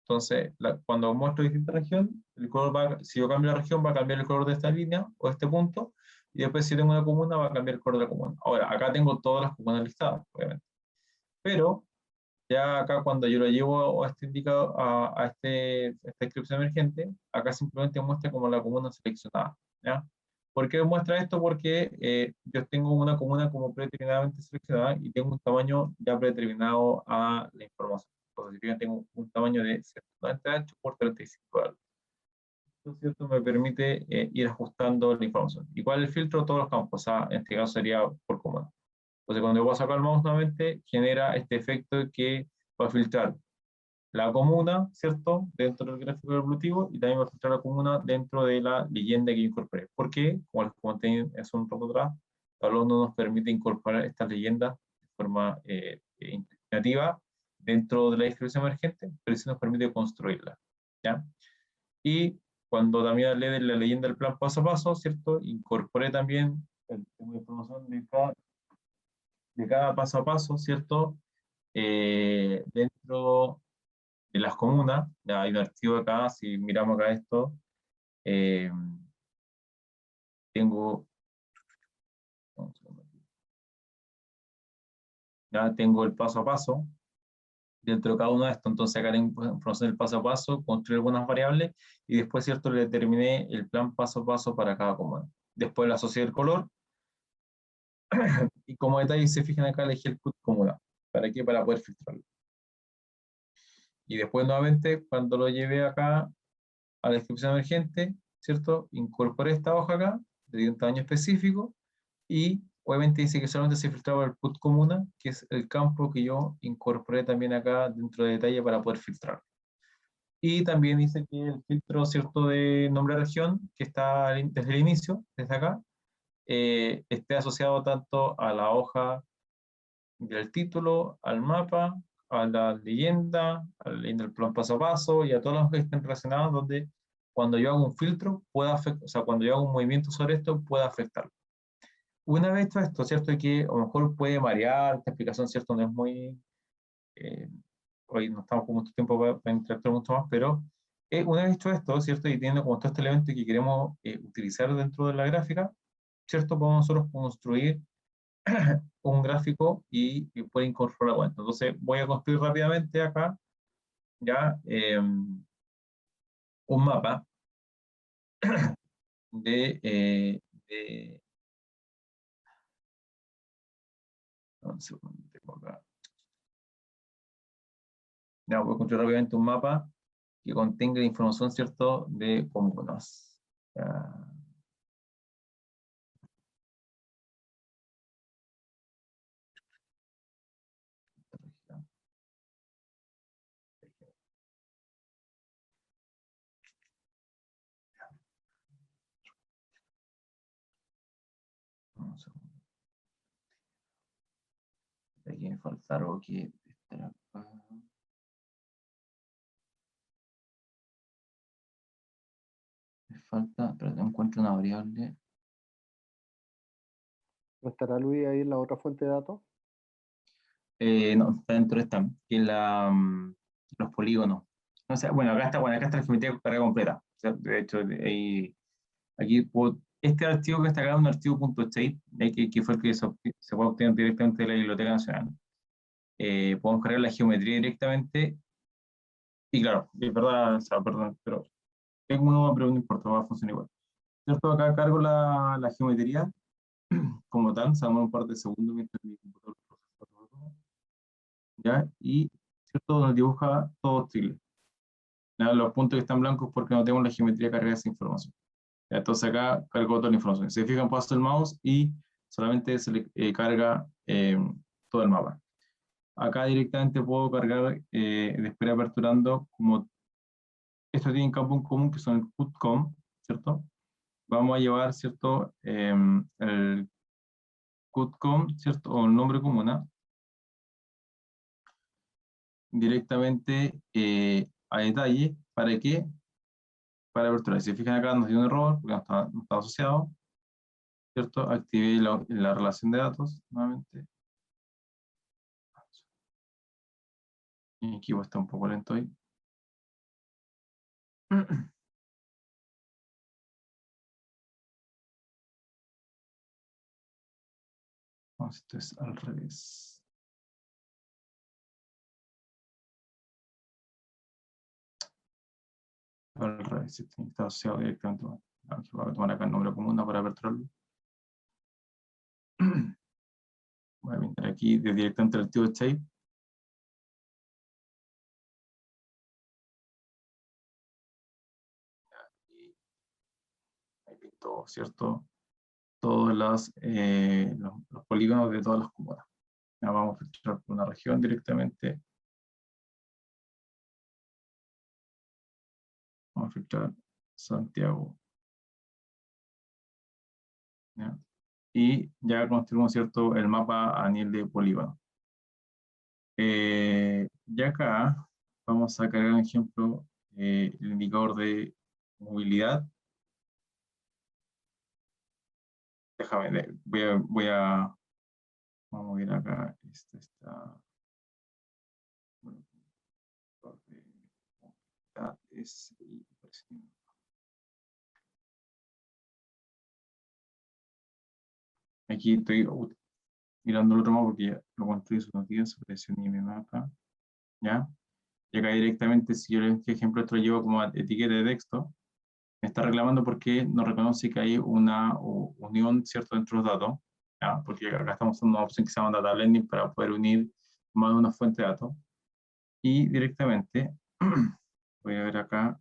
Entonces, cuando muestro distinta región, el color si yo cambio la región, va a cambiar el color de esta línea o de este punto, y después si tengo una comuna, va a cambiar el color de la comuna. Ahora, acá tengo todas las comunas listadas, obviamente. Pero, Ya acá cuando yo lo llevo a este indicador, esta inscripción emergente, acá simplemente muestra como la comuna seleccionada, ¿ya? ¿Por qué muestra esto? Porque yo tengo una comuna como predeterminadamente seleccionada y tengo un tamaño ya predeterminado a la información. Entonces, yo tengo un tamaño de 190 ancho por 35 de alto. Esto, ¿cierto? Me permite ir ajustando la información. ¿Y cuál es el filtro? Todos los campos, o sea, en este caso sería por comuna. Entonces, cuando yo voy a sacar el mouse nuevamente, genera este efecto de que va a filtrar la comuna, ¿cierto? Dentro del gráfico evolutivo y también va a filtrar la comuna dentro de la leyenda que yo incorporé. ¿Por qué? Como les comenté hace un rato atrás, Tableau no nos permite incorporar estas leyendas de forma nativa dentro de la descripción emergente, pero sí nos permite construirla, ¿ya? Y cuando también hablé de la leyenda del plan paso a paso, ¿cierto? Incorporé también información de cada paso a paso, ¿cierto? Dentro de las comunas, ya hay un archivo acá, si miramos acá esto, eh, tengo, ya tengo el paso a paso dentro de cada uno de estos, entonces acá tengo información del paso a paso, construir algunas variables y después, ¿cierto? Le determiné el plan paso a paso para cada comuna. Después le asocié el color y como detalle, se fijan acá, elegí el CUT comuna. ¿Para qué? Para poder filtrarlo. Y después nuevamente, cuando lo llevé acá a la descripción emergente, ¿cierto? Incorporé esta hoja acá, le di un tamaño específico, y obviamente dice que solamente se filtraba el PUT comuna, que es el campo que yo incorporé también acá dentro de detalle para poder filtrar. Y también dice que el filtro, ¿cierto?, de nombre de región, que está desde el inicio, desde acá, esté asociado tanto a la hoja del título, al mapa, a a la leyenda del plan paso a paso y a todos los que estén relacionados donde cuando yo hago un filtro pueda afectar, o sea, cuando yo hago un movimiento sobre esto pueda afectarlo. Una vez hecho esto, ¿cierto? Y que a lo mejor puede variar, esta explicación, ¿cierto? No es muy... eh, hoy no estamos con mucho tiempo para interactuar mucho más, pero una vez hecho esto, ¿cierto? Y teniendo como todo este elemento que queremos utilizar dentro de la gráfica, ¿cierto? Podemos nosotros construir un gráfico y puede incorporar la cuenta. Entonces voy a construir rápidamente acá ya un mapa de un segundo, tengo acá. Ya voy a construir rápidamente un mapa que contenga información, ¿cierto?, de comunas. Ya. Un segundo. Aquí me falta algo que estará acá. Me falta, pero no encuentro una variable. ¿No estará Luis ahí en la otra fuente de datos? No, está dentro de esta, que es los polígonos. O sea, bueno, acá está la geometría de carga completa. O sea, de hecho, aquí este archivo que está acá es un archivo .state, que fue el que se puede obtener directamente de la Biblioteca Nacional. Podemos cargar la geometría directamente. Y claro, es verdad, o sea, perdón, pero es uno, pero no importa, va a funcionar igual. ¿Cierto? Acá cargo la geometría como tal, se demora un par de segundos mientras mi computador procesa todo, ¿ya? Y, ¿cierto? Nos dibuja todo Chile. ¿Ya? Los puntos que están blancos porque no tengo la geometría cargada de esa información. ¿Ya? Entonces acá cargo toda la información. Si se fijan, paso el mouse y solamente se le carga todo el mapa. Acá directamente puedo cargar, después aperturando, como esto tiene un campo en común que son el CUTCOM, ¿cierto? Vamos a llevar, ¿cierto? El CUTCOM, ¿cierto? O el nombre comuna, directamente a detalle. ¿Para qué? Para aperturar. Si se fijan acá nos dio un error, porque no está asociado, ¿cierto? Activé la relación de datos nuevamente. Mi equipo está un poco lento hoy. No, esto es al revés. al revés, está asociado directamente. Voy a tomar acá el nombre común para aperturarlo. Voy a pintar aquí directamente el archivo de shape. Y ahí pinto, ¿cierto? Todos los polígonos de todas las comunas. Ahora vamos a filtrar por una región directamente. Vamos a filtrar Santiago. ¿Ya? Y ya construimos, ¿cierto?, el mapa a nivel de polígono. Y acá vamos a cargar, por ejemplo, el indicador de movilidad. Déjame, vamos a ir acá. Este está. Bueno, aquí estoy mirando el otro mapa porque ya lo construí sus noticias, presión y mi mapa. ¿Ya? Y acá directamente, si yo le ejemplo esto lo llevo como etiqueta de texto, me está reclamando porque no reconoce que hay una unión, ¿cierto?, entre los datos, ¿ya? Porque acá estamos usando una opción que se llama Data Blending para poder unir más de una fuente de datos. Y directamente, voy a ver acá,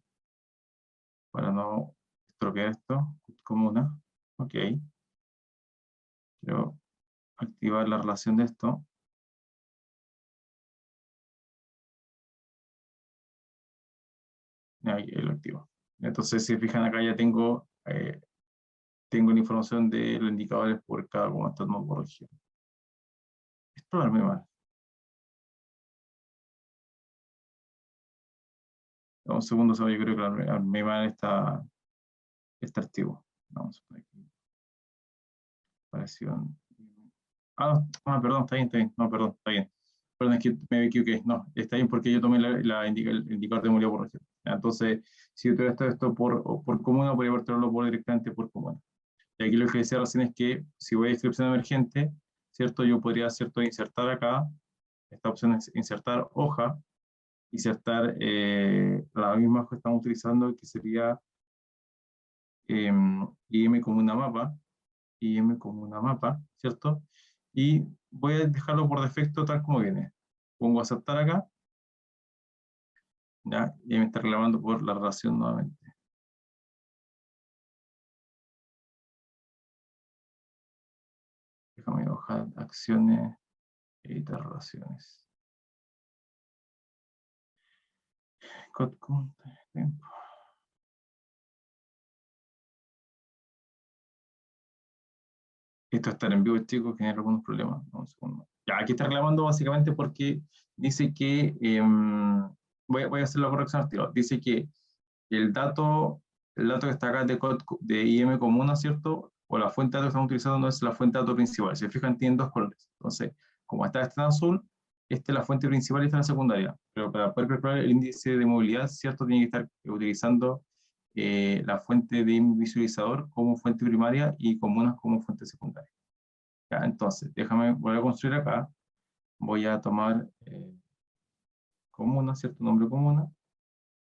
para no estropear esto, como una, ok. Quiero activar la relación de esto. Ahí lo activo. Entonces, si fijan acá ya tengo la información de los indicadores por cada uno de estos nodos por región. Esto lo armé mal. Un segundo, yo creo que armé mal este archivo. Vamos a poner aquí. Aparición. Perdón, está bien. No, perdón, está bien. Perdón, es que me equivoqué. No, está bien porque yo tomé el indicador de movilidad por región. Entonces, si yo tuviera esto por comuna, podría verlo directamente por comuna. Y aquí lo que decía recién es que si voy a descripción emergente, ¿cierto? Yo podría, ¿cierto?, insertar acá, esta opción es insertar hoja, insertar la misma hoja que estamos utilizando, que sería IM como una mapa, ¿cierto? Y voy a dejarlo por defecto tal como viene. Pongo aceptar acá, ¿ya? Y me está reclamando por la relación nuevamente. Déjame hoja de acciones, editar relaciones. Tiempo. Esto está en vivo, chicos, genera algunos problemas. Un segundo. Ya, aquí está reclamando básicamente porque dice que, voy a hacer la corrección al tiro. Dice que el dato que está acá de IM comuna, ¿cierto? O la fuente de datos que estamos utilizando no es la fuente de datos principal. Si se fijan, tienen dos colores. Entonces, como está este en azul, esta es la fuente principal y esta es la secundaria. Pero para poder calcular el índice de movilidad, ¿cierto? Tiene que estar utilizando la fuente de visualizador como fuente primaria y comunas como fuente secundaria. Ya, entonces, voy a construir acá. Voy a tomar comuna, ¿cierto? Nombre comuna.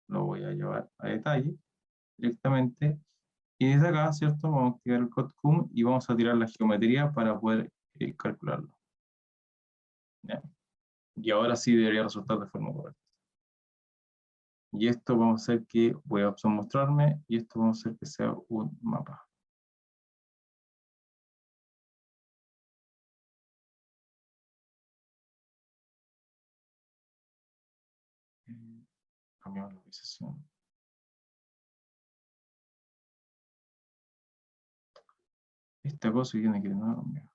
Lo voy a llevar a detalle directamente. Y desde acá, ¿cierto? Vamos a activar el CODCUM y vamos a tirar la geometría para poder calcularlo. ¿Ya? Y ahora sí debería resultar de forma correcta. Y esto vamos a hacer que, voy a opción mostrarme, y esto vamos a hacer que sea un mapa. Cambiamos la organización. Esta cosa tiene que no cambiar.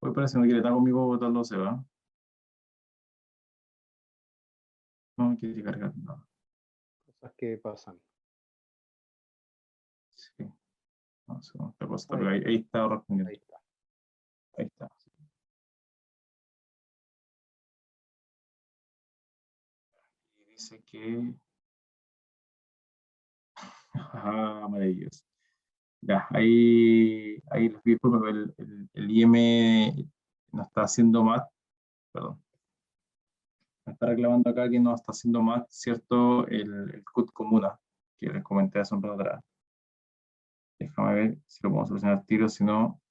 Hoy parece que no quiere estar conmigo votando se va. No me quiere cargar nada. Cosas que pasan. Sí. No sé cómo esta cosa, pero ahí está respondiendo. Ahí está. Ahí está. Y dice que... maravilloso. Ya, ahí les pido disculpas, pero el IM no está haciendo más, perdón, me está reclamando acá que no está haciendo más, ¿cierto? El CUT comuna, que les comenté hace un rato atrás. Déjame ver si lo podemos solucionar al tiro, si no...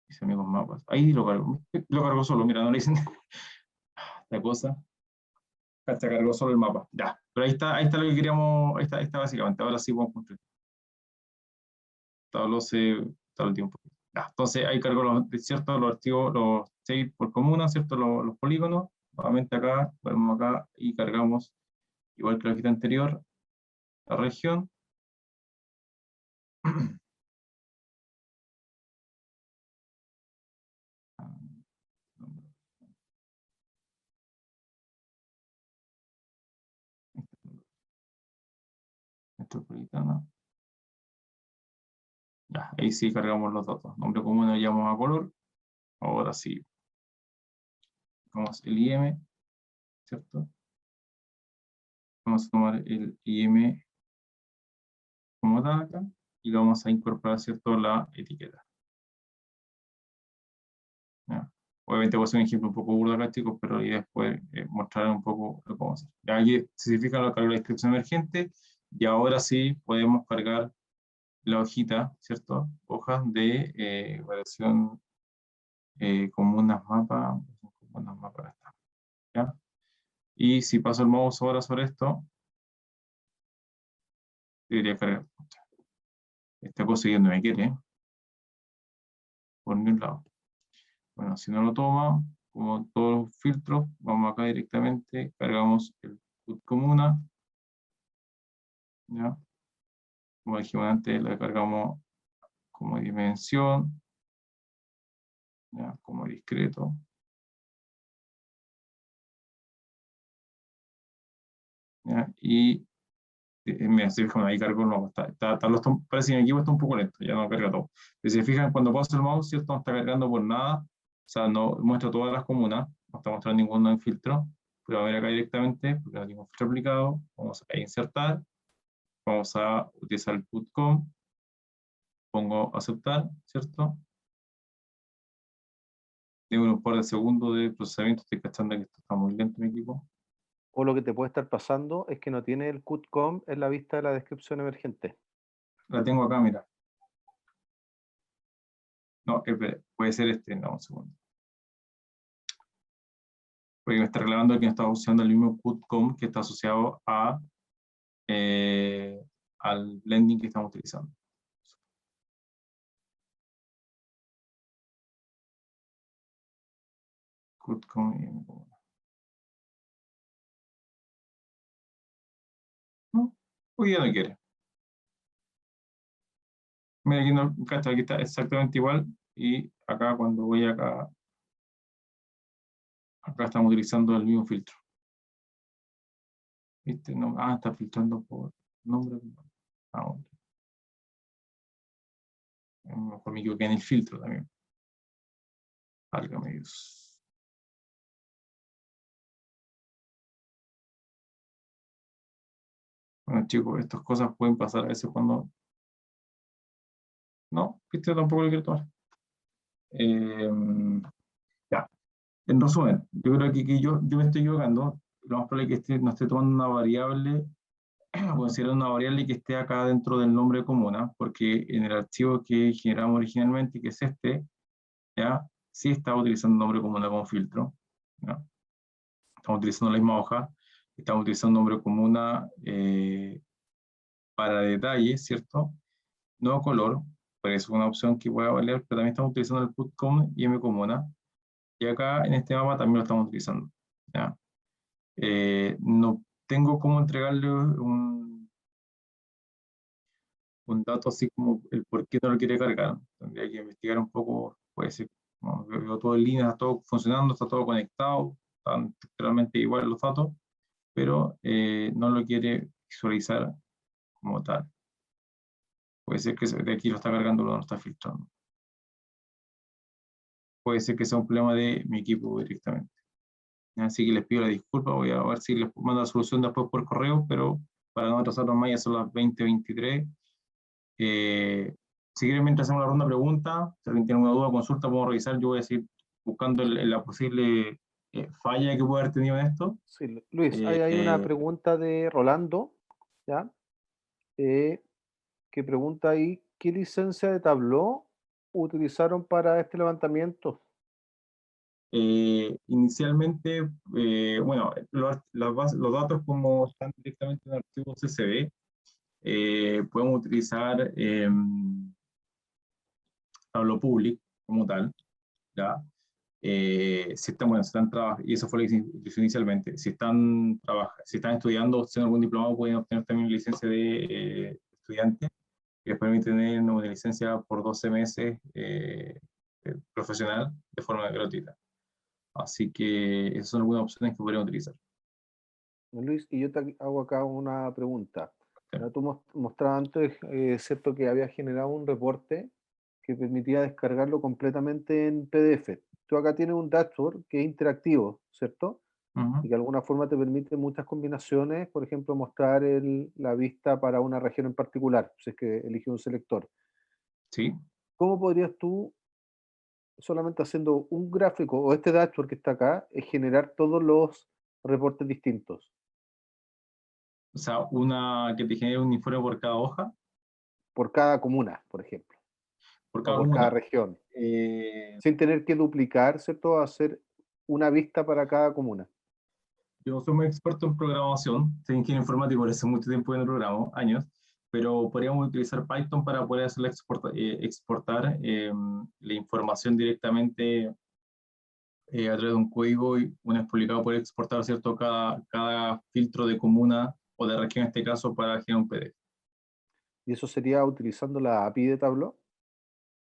mis amigos mapas. Ahí lo cargo solo, mira, no le dicen la cosa. Se cargó solo el mapa. Ya, pero ahí está lo que queríamos, ahí está básicamente. Ahora sí podemos construir. Tablo se tal el tiempo. Ya, entonces ahí cargo ¿cierto? Los archivos, los save por comuna, ¿cierto? Los polígonos. Nuevamente acá, ponemos acá y cargamos, igual que la hojita anterior, la región. Metropolitana. Ya, ahí sí cargamos los datos. Nombre común lo llamamos a color. Ahora sí. Vamos el IM, ¿cierto? Vamos a tomar el IM como tal acá y lo vamos a incorporar, ¿cierto? La etiqueta. ¿Ya? Obviamente voy a hacer un ejemplo un poco burdo acá, chicos, pero ahí después mostraré un poco lo que vamos a hacer. Ya aquí se fija lo cargo la descripción emergente y ahora sí podemos cargar la hojita, ¿cierto? Hojas de variación comunas mapas, ¿ya? Y si paso el mouse ahora sobre esto, debería cargar. Esta cosa ya no me quiere, por ningún lado. Bueno, si no lo toma, como todos los filtros, vamos acá directamente, cargamos el CUT comuna, ¿ya? Como dijimos antes, la cargamos como dimensión, ¿ya? Como discreto. ¿Ya? Y mira, si fijan, ahí cargo, no, parece que mi equipo está un poco lento, ya no carga todo. Si se fijan, cuando paso el mouse, ¿cierto? No está cargando por nada, o sea, no muestra todas las comunas, no está mostrando ninguno en filtro, pero a ver acá directamente, porque no tengo filtro aplicado, vamos a insertar, vamos a utilizar el putcom, pongo aceptar, ¿cierto? Tengo un par de segundos de procesamiento, estoy cachando que esto está muy lento mi equipo. O lo que te puede estar pasando es que no tiene el CUTCOM en la vista de la descripción emergente. La tengo acá, mira. No, puede ser este, no, un segundo. Porque me está reclamando que no está usando el mismo CUTCOM que está asociado al blending que estamos utilizando. CUTCOM y no, hoy día no quiere. Mira, aquí, no, aquí está exactamente igual y acá cuando voy acá estamos utilizando el mismo filtro. ¿Viste? No, está filtrando por nombre. Mejor me equivoqué en el filtro también. Válgame Dios. Bueno, chicos, estas cosas pueden pasar a veces cuando... No, ¿viste? Tampoco lo quiero tomar. Ya. En resumen, yo creo que yo me estoy equivocando. Lo más probable es que no esté tomando una variable, considerando una variable que esté acá dentro del nombre comuna, porque en el archivo que generamos originalmente, que es este, ¿ya? Sí estaba utilizando nombre comuna como filtro, ¿ya? Estamos utilizando la misma hoja, estamos utilizando nombre comuna para detalles, ¿cierto? No color, por eso es una opción que puede valer, pero también estamos utilizando el putcom y m comuna, y acá en este mapa también lo estamos utilizando, ¿ya? No tengo cómo entregarle un dato así como el por qué no lo quiere cargar. Tendría que investigar un poco, puede ser, no, veo todo en línea, está todo funcionando, está todo conectado, están realmente igual los datos, pero no lo quiere visualizar como tal. Puede ser que de aquí lo está cargando, lo no está filtrando. puede ser que sea un problema de mi equipo directamente. Así que les pido la disculpa, voy a ver si les mando la solución después por correo, pero para no atrasarnos más, ya son las 20:23. Si quieren, mientras hacemos la ronda de preguntas, si alguien tiene una duda o consulta, podemos revisar. Yo voy a seguir buscando la posible falla que pueda haber tenido en esto. Sí, Luis, hay una pregunta de Rolando, ¿ya? Que pregunta ahí, ¿qué licencia de Tableau utilizaron para este levantamiento? Inicialmente, bueno, los datos como están directamente en el archivo CSV, podemos utilizar Tableau Public como tal, ¿ya? Si están, bueno, si están y eso fue lo que se utilizó inicialmente, si están estudiando o tienen algún diplomado, pueden obtener también licencia de estudiante, que les permite tener una licencia por 12 meses profesional de forma gratuita. Así que esas son algunas opciones que podrían utilizar. Luis, y yo te hago acá una pregunta. Sí. Tú mostrabas antes, ¿cierto?, que había generado un reporte que permitía descargarlo completamente en PDF. Tú acá tienes un dashboard que es interactivo, ¿cierto? Y que de alguna forma te permite muchas combinaciones, por ejemplo, mostrar la vista para una región en particular, si es que eliges un selector. Sí. ¿Cómo podrías tú, solamente haciendo un gráfico o este dashboard que está acá, generar todos los reportes distintos? O sea, que te genere un informe por cada hoja. Por cada comuna, por ejemplo, Por o cada por cada comuna. región, sin tener que duplicar, ¿cierto? Hacer una vista para cada comuna. Yo no soy muy experto en programación, soy ingeniero informático, por hace mucho tiempo en el programa, años, pero podríamos utilizar Python para poder hacer exportar la información directamente a través de un código y una vez publicado poder exportar, ¿cierto?, cada filtro de comuna o de región en este caso para generar un PDF. ¿Y eso sería utilizando la API de Tableau?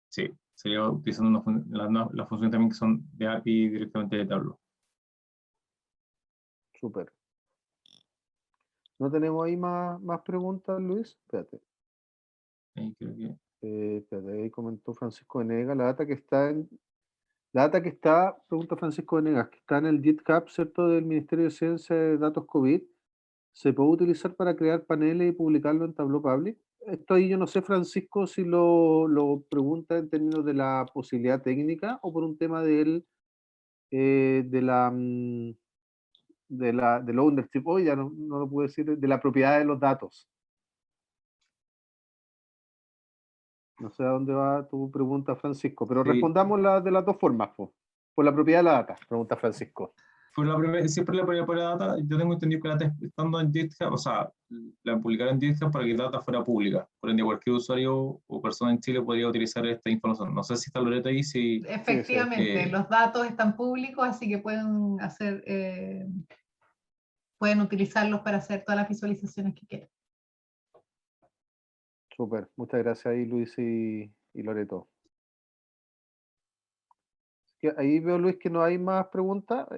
Sí, sería utilizando las funciones también que son de API directamente de Tableau. Súper. ¿No tenemos ahí más preguntas, Luis? Espérate. Ahí creo que... Espérate, ahí comentó Francisco Venegas, la data que está, pregunta Francisco Venegas, que está en el GitHub, ¿cierto?, del Ministerio de Ciencia de Datos COVID, ¿se puede utilizar para crear paneles y publicarlo en Tableau Public? Esto ahí yo no sé, Francisco, si lo pregunta en términos de la posibilidad técnica o por un tema del ownership, hoy ya no lo puedo decir, de la propiedad de los datos. No sé a dónde va tu pregunta, Francisco, pero Sí. respondamos de las dos formas, por la propiedad de la data, pregunta Francisco. Siempre la propiedad de la data, yo tengo entendido que la data estando en GitHub, o sea, la publicaron en GitHub para que la data fuera pública. Por ende, cualquier usuario o persona en Chile podría utilizar esta información. No sé si está Loreto ahí, si... Efectivamente, los datos están públicos, así que pueden utilizarlos para hacer todas las visualizaciones que quieran. Súper, muchas gracias ahí, Luis y Loreto. Ahí veo, Luis, que no hay más preguntas.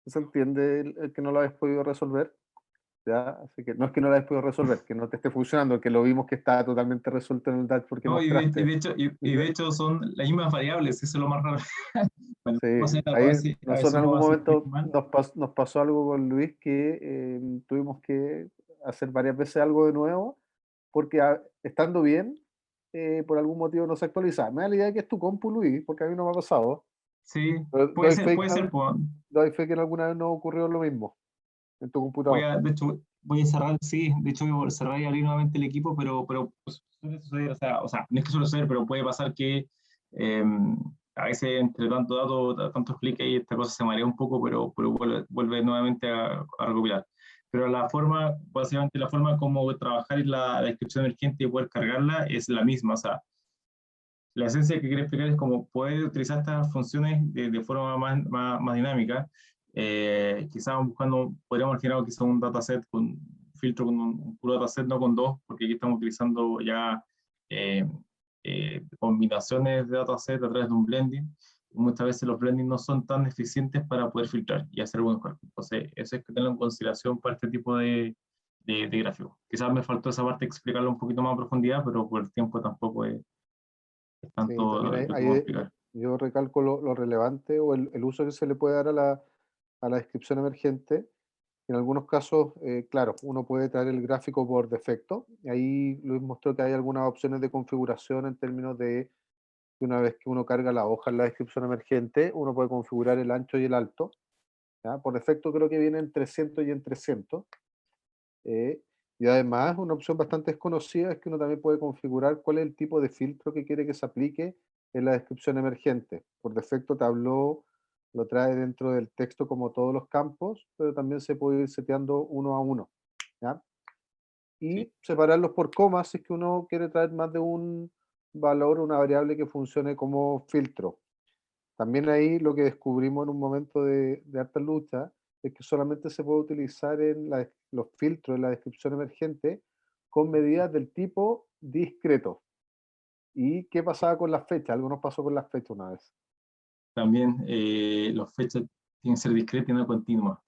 Se entiende el que no lo habéis podido resolver. ¿Ya? Así que no es que no lo hayas podido resolver, que no te esté funcionando, que lo vimos que está totalmente resuelto en el dashboard que No, mostraste. de hecho son las mismas variables, eso es lo más raro. Bueno, Sí, a ahí ver si nosotros en no algún va a ser momento mal. nos pasó algo con Luis que tuvimos que hacer varias veces algo de nuevo, porque estando bien, por algún motivo no se actualiza. Me da la idea que es tu compu, Luis, porque a mí no me ha pasado. Sí, Pero puede ser. doy fe que en alguna vez nos ocurrió lo mismo en tu computador. De hecho, voy a cerrar, sí, de hecho voy a cerrar y abrir nuevamente el equipo, pero pues, suele suceder, o sea, no es que suele suceder, pero puede pasar que a veces entre tanto dato, tantos clics ahí, esta cosa se marea un poco, pero vuelve nuevamente a recopilar. Pero básicamente la forma como trabajar en la descripción emergente y poder cargarla es la misma, o sea, la esencia que quiero explicar es cómo poder utilizar estas funciones de forma más dinámica. Quizás podríamos generar quizás un dataset con un filtro con un puro dataset, no con dos, porque aquí estamos utilizando ya combinaciones de dataset a través de un blending. Muchas veces los blending no son tan eficientes para poder filtrar y hacer buenos cálculos. Entonces, eso es que tenerlo en consideración para este tipo de gráfico. Quizás me faltó esa parte explicarlo un poquito más a profundidad, pero por el tiempo tampoco es Sí, tanto también lo que puedo explicar. yo recalco lo relevante o el uso que se le puede dar a la descripción emergente. En algunos casos, claro, uno puede traer el gráfico por defecto. Y ahí Luis mostró que hay algunas opciones de configuración en términos de que una vez que uno carga la hoja en la descripción emergente, uno puede configurar el ancho y el alto. ¿Ya? Por defecto creo que viene en 300 y en 300. eh, y además, una opción bastante desconocida es que uno también puede configurar cuál es el tipo de filtro que quiere que se aplique en la descripción emergente. Por defecto, Tableau lo trae dentro del texto como todos los campos, pero también se puede ir seteando uno a uno. ¿Ya? Sí. Y separarlos por comas si es que uno quiere traer más de un valor, una variable que funcione como filtro. También ahí lo que descubrimos en un momento de harta lucha es que solamente se puede utilizar en los filtros en la descripción emergente con medidas del tipo discreto. ¿Y qué pasaba con las fechas? Algo nos pasó con las fechas una vez. También las fechas tienen que ser discretas y no continuas.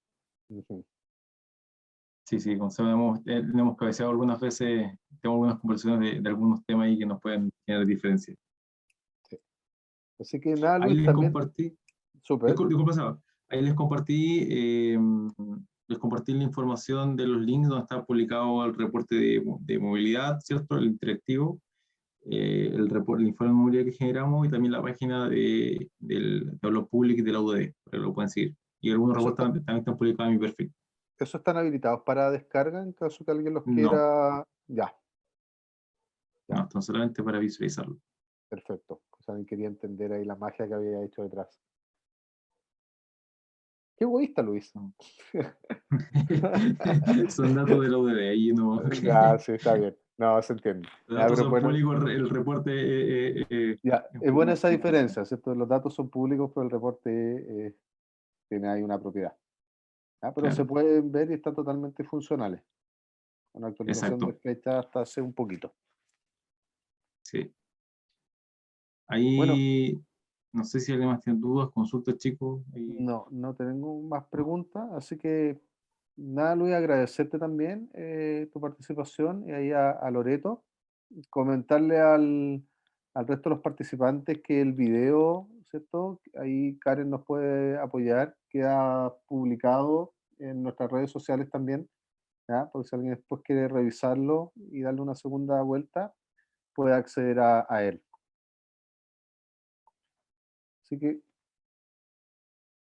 Ujú. Sí, sí, como sabemos, hemos cabeceado algunas veces, tenemos algunas conversaciones de algunos temas ahí que nos pueden generar diferencias. Sí. Así que nada, Ahí Luis, les también, compartí, súper. disculpa, Seba, ahí les compartí la información de los links donde está publicado el reporte de movilidad, ¿cierto? El interactivo, el informe de movilidad que generamos y también la página del Tableau Public de la UDD, pero lo pueden seguir. Y algunos Eso reportes está, también están publicados en mi perfil. ¿Esos están habilitados para descarga en caso que alguien los No, quiera? Ya, no, ya, están solamente para visualizarlo. perfecto. O sea, quería entender ahí la magia que había hecho detrás. Qué egoísta, Luis. Son datos de la UDD, ahí no. Ya, sí, está bien. No, se entiende. Los Ya, datos pero es son bueno, públicos, el reporte ya, es un es poco buena más esa complejo. diferencia, ¿cierto? Los datos son públicos, pero el reporte tiene ahí una propiedad. ¿Ya? Pero se Claro, pueden ver y están totalmente funcionales. Con actualización de exacto. fecha hasta hace un poquito. Sí. Bueno, Ahí, no sé si alguien más tiene dudas, consultas, chicos. Ahí, no tengo más preguntas, así que nada, Luis, agradecerte también tu participación y ahí a Loreto. Comentarle al resto de los participantes que el video, ¿cierto? Ahí Karen nos puede apoyar, queda publicado en nuestras redes sociales también, ¿ya? Porque si alguien después quiere revisarlo y darle una segunda vuelta, puede acceder a él. Así que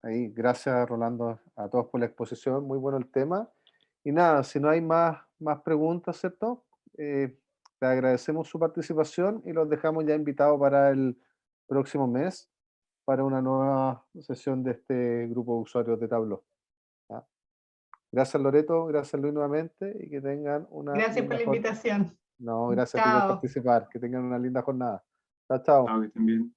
ahí, gracias Rolando a todos por la exposición, muy bueno el tema. Y nada, si no hay más preguntas, ¿cierto? Le agradecemos su participación y los dejamos ya invitados para el próximo mes para una nueva sesión de este grupo de usuarios de Tableau. ¿Ya? Gracias Loreto, gracias Luis nuevamente y que tengan una Gracias por linda la jornada. invitación. No, gracias a ti por Chao. participar, que tengan una linda jornada. Chao, chao. que estén bien.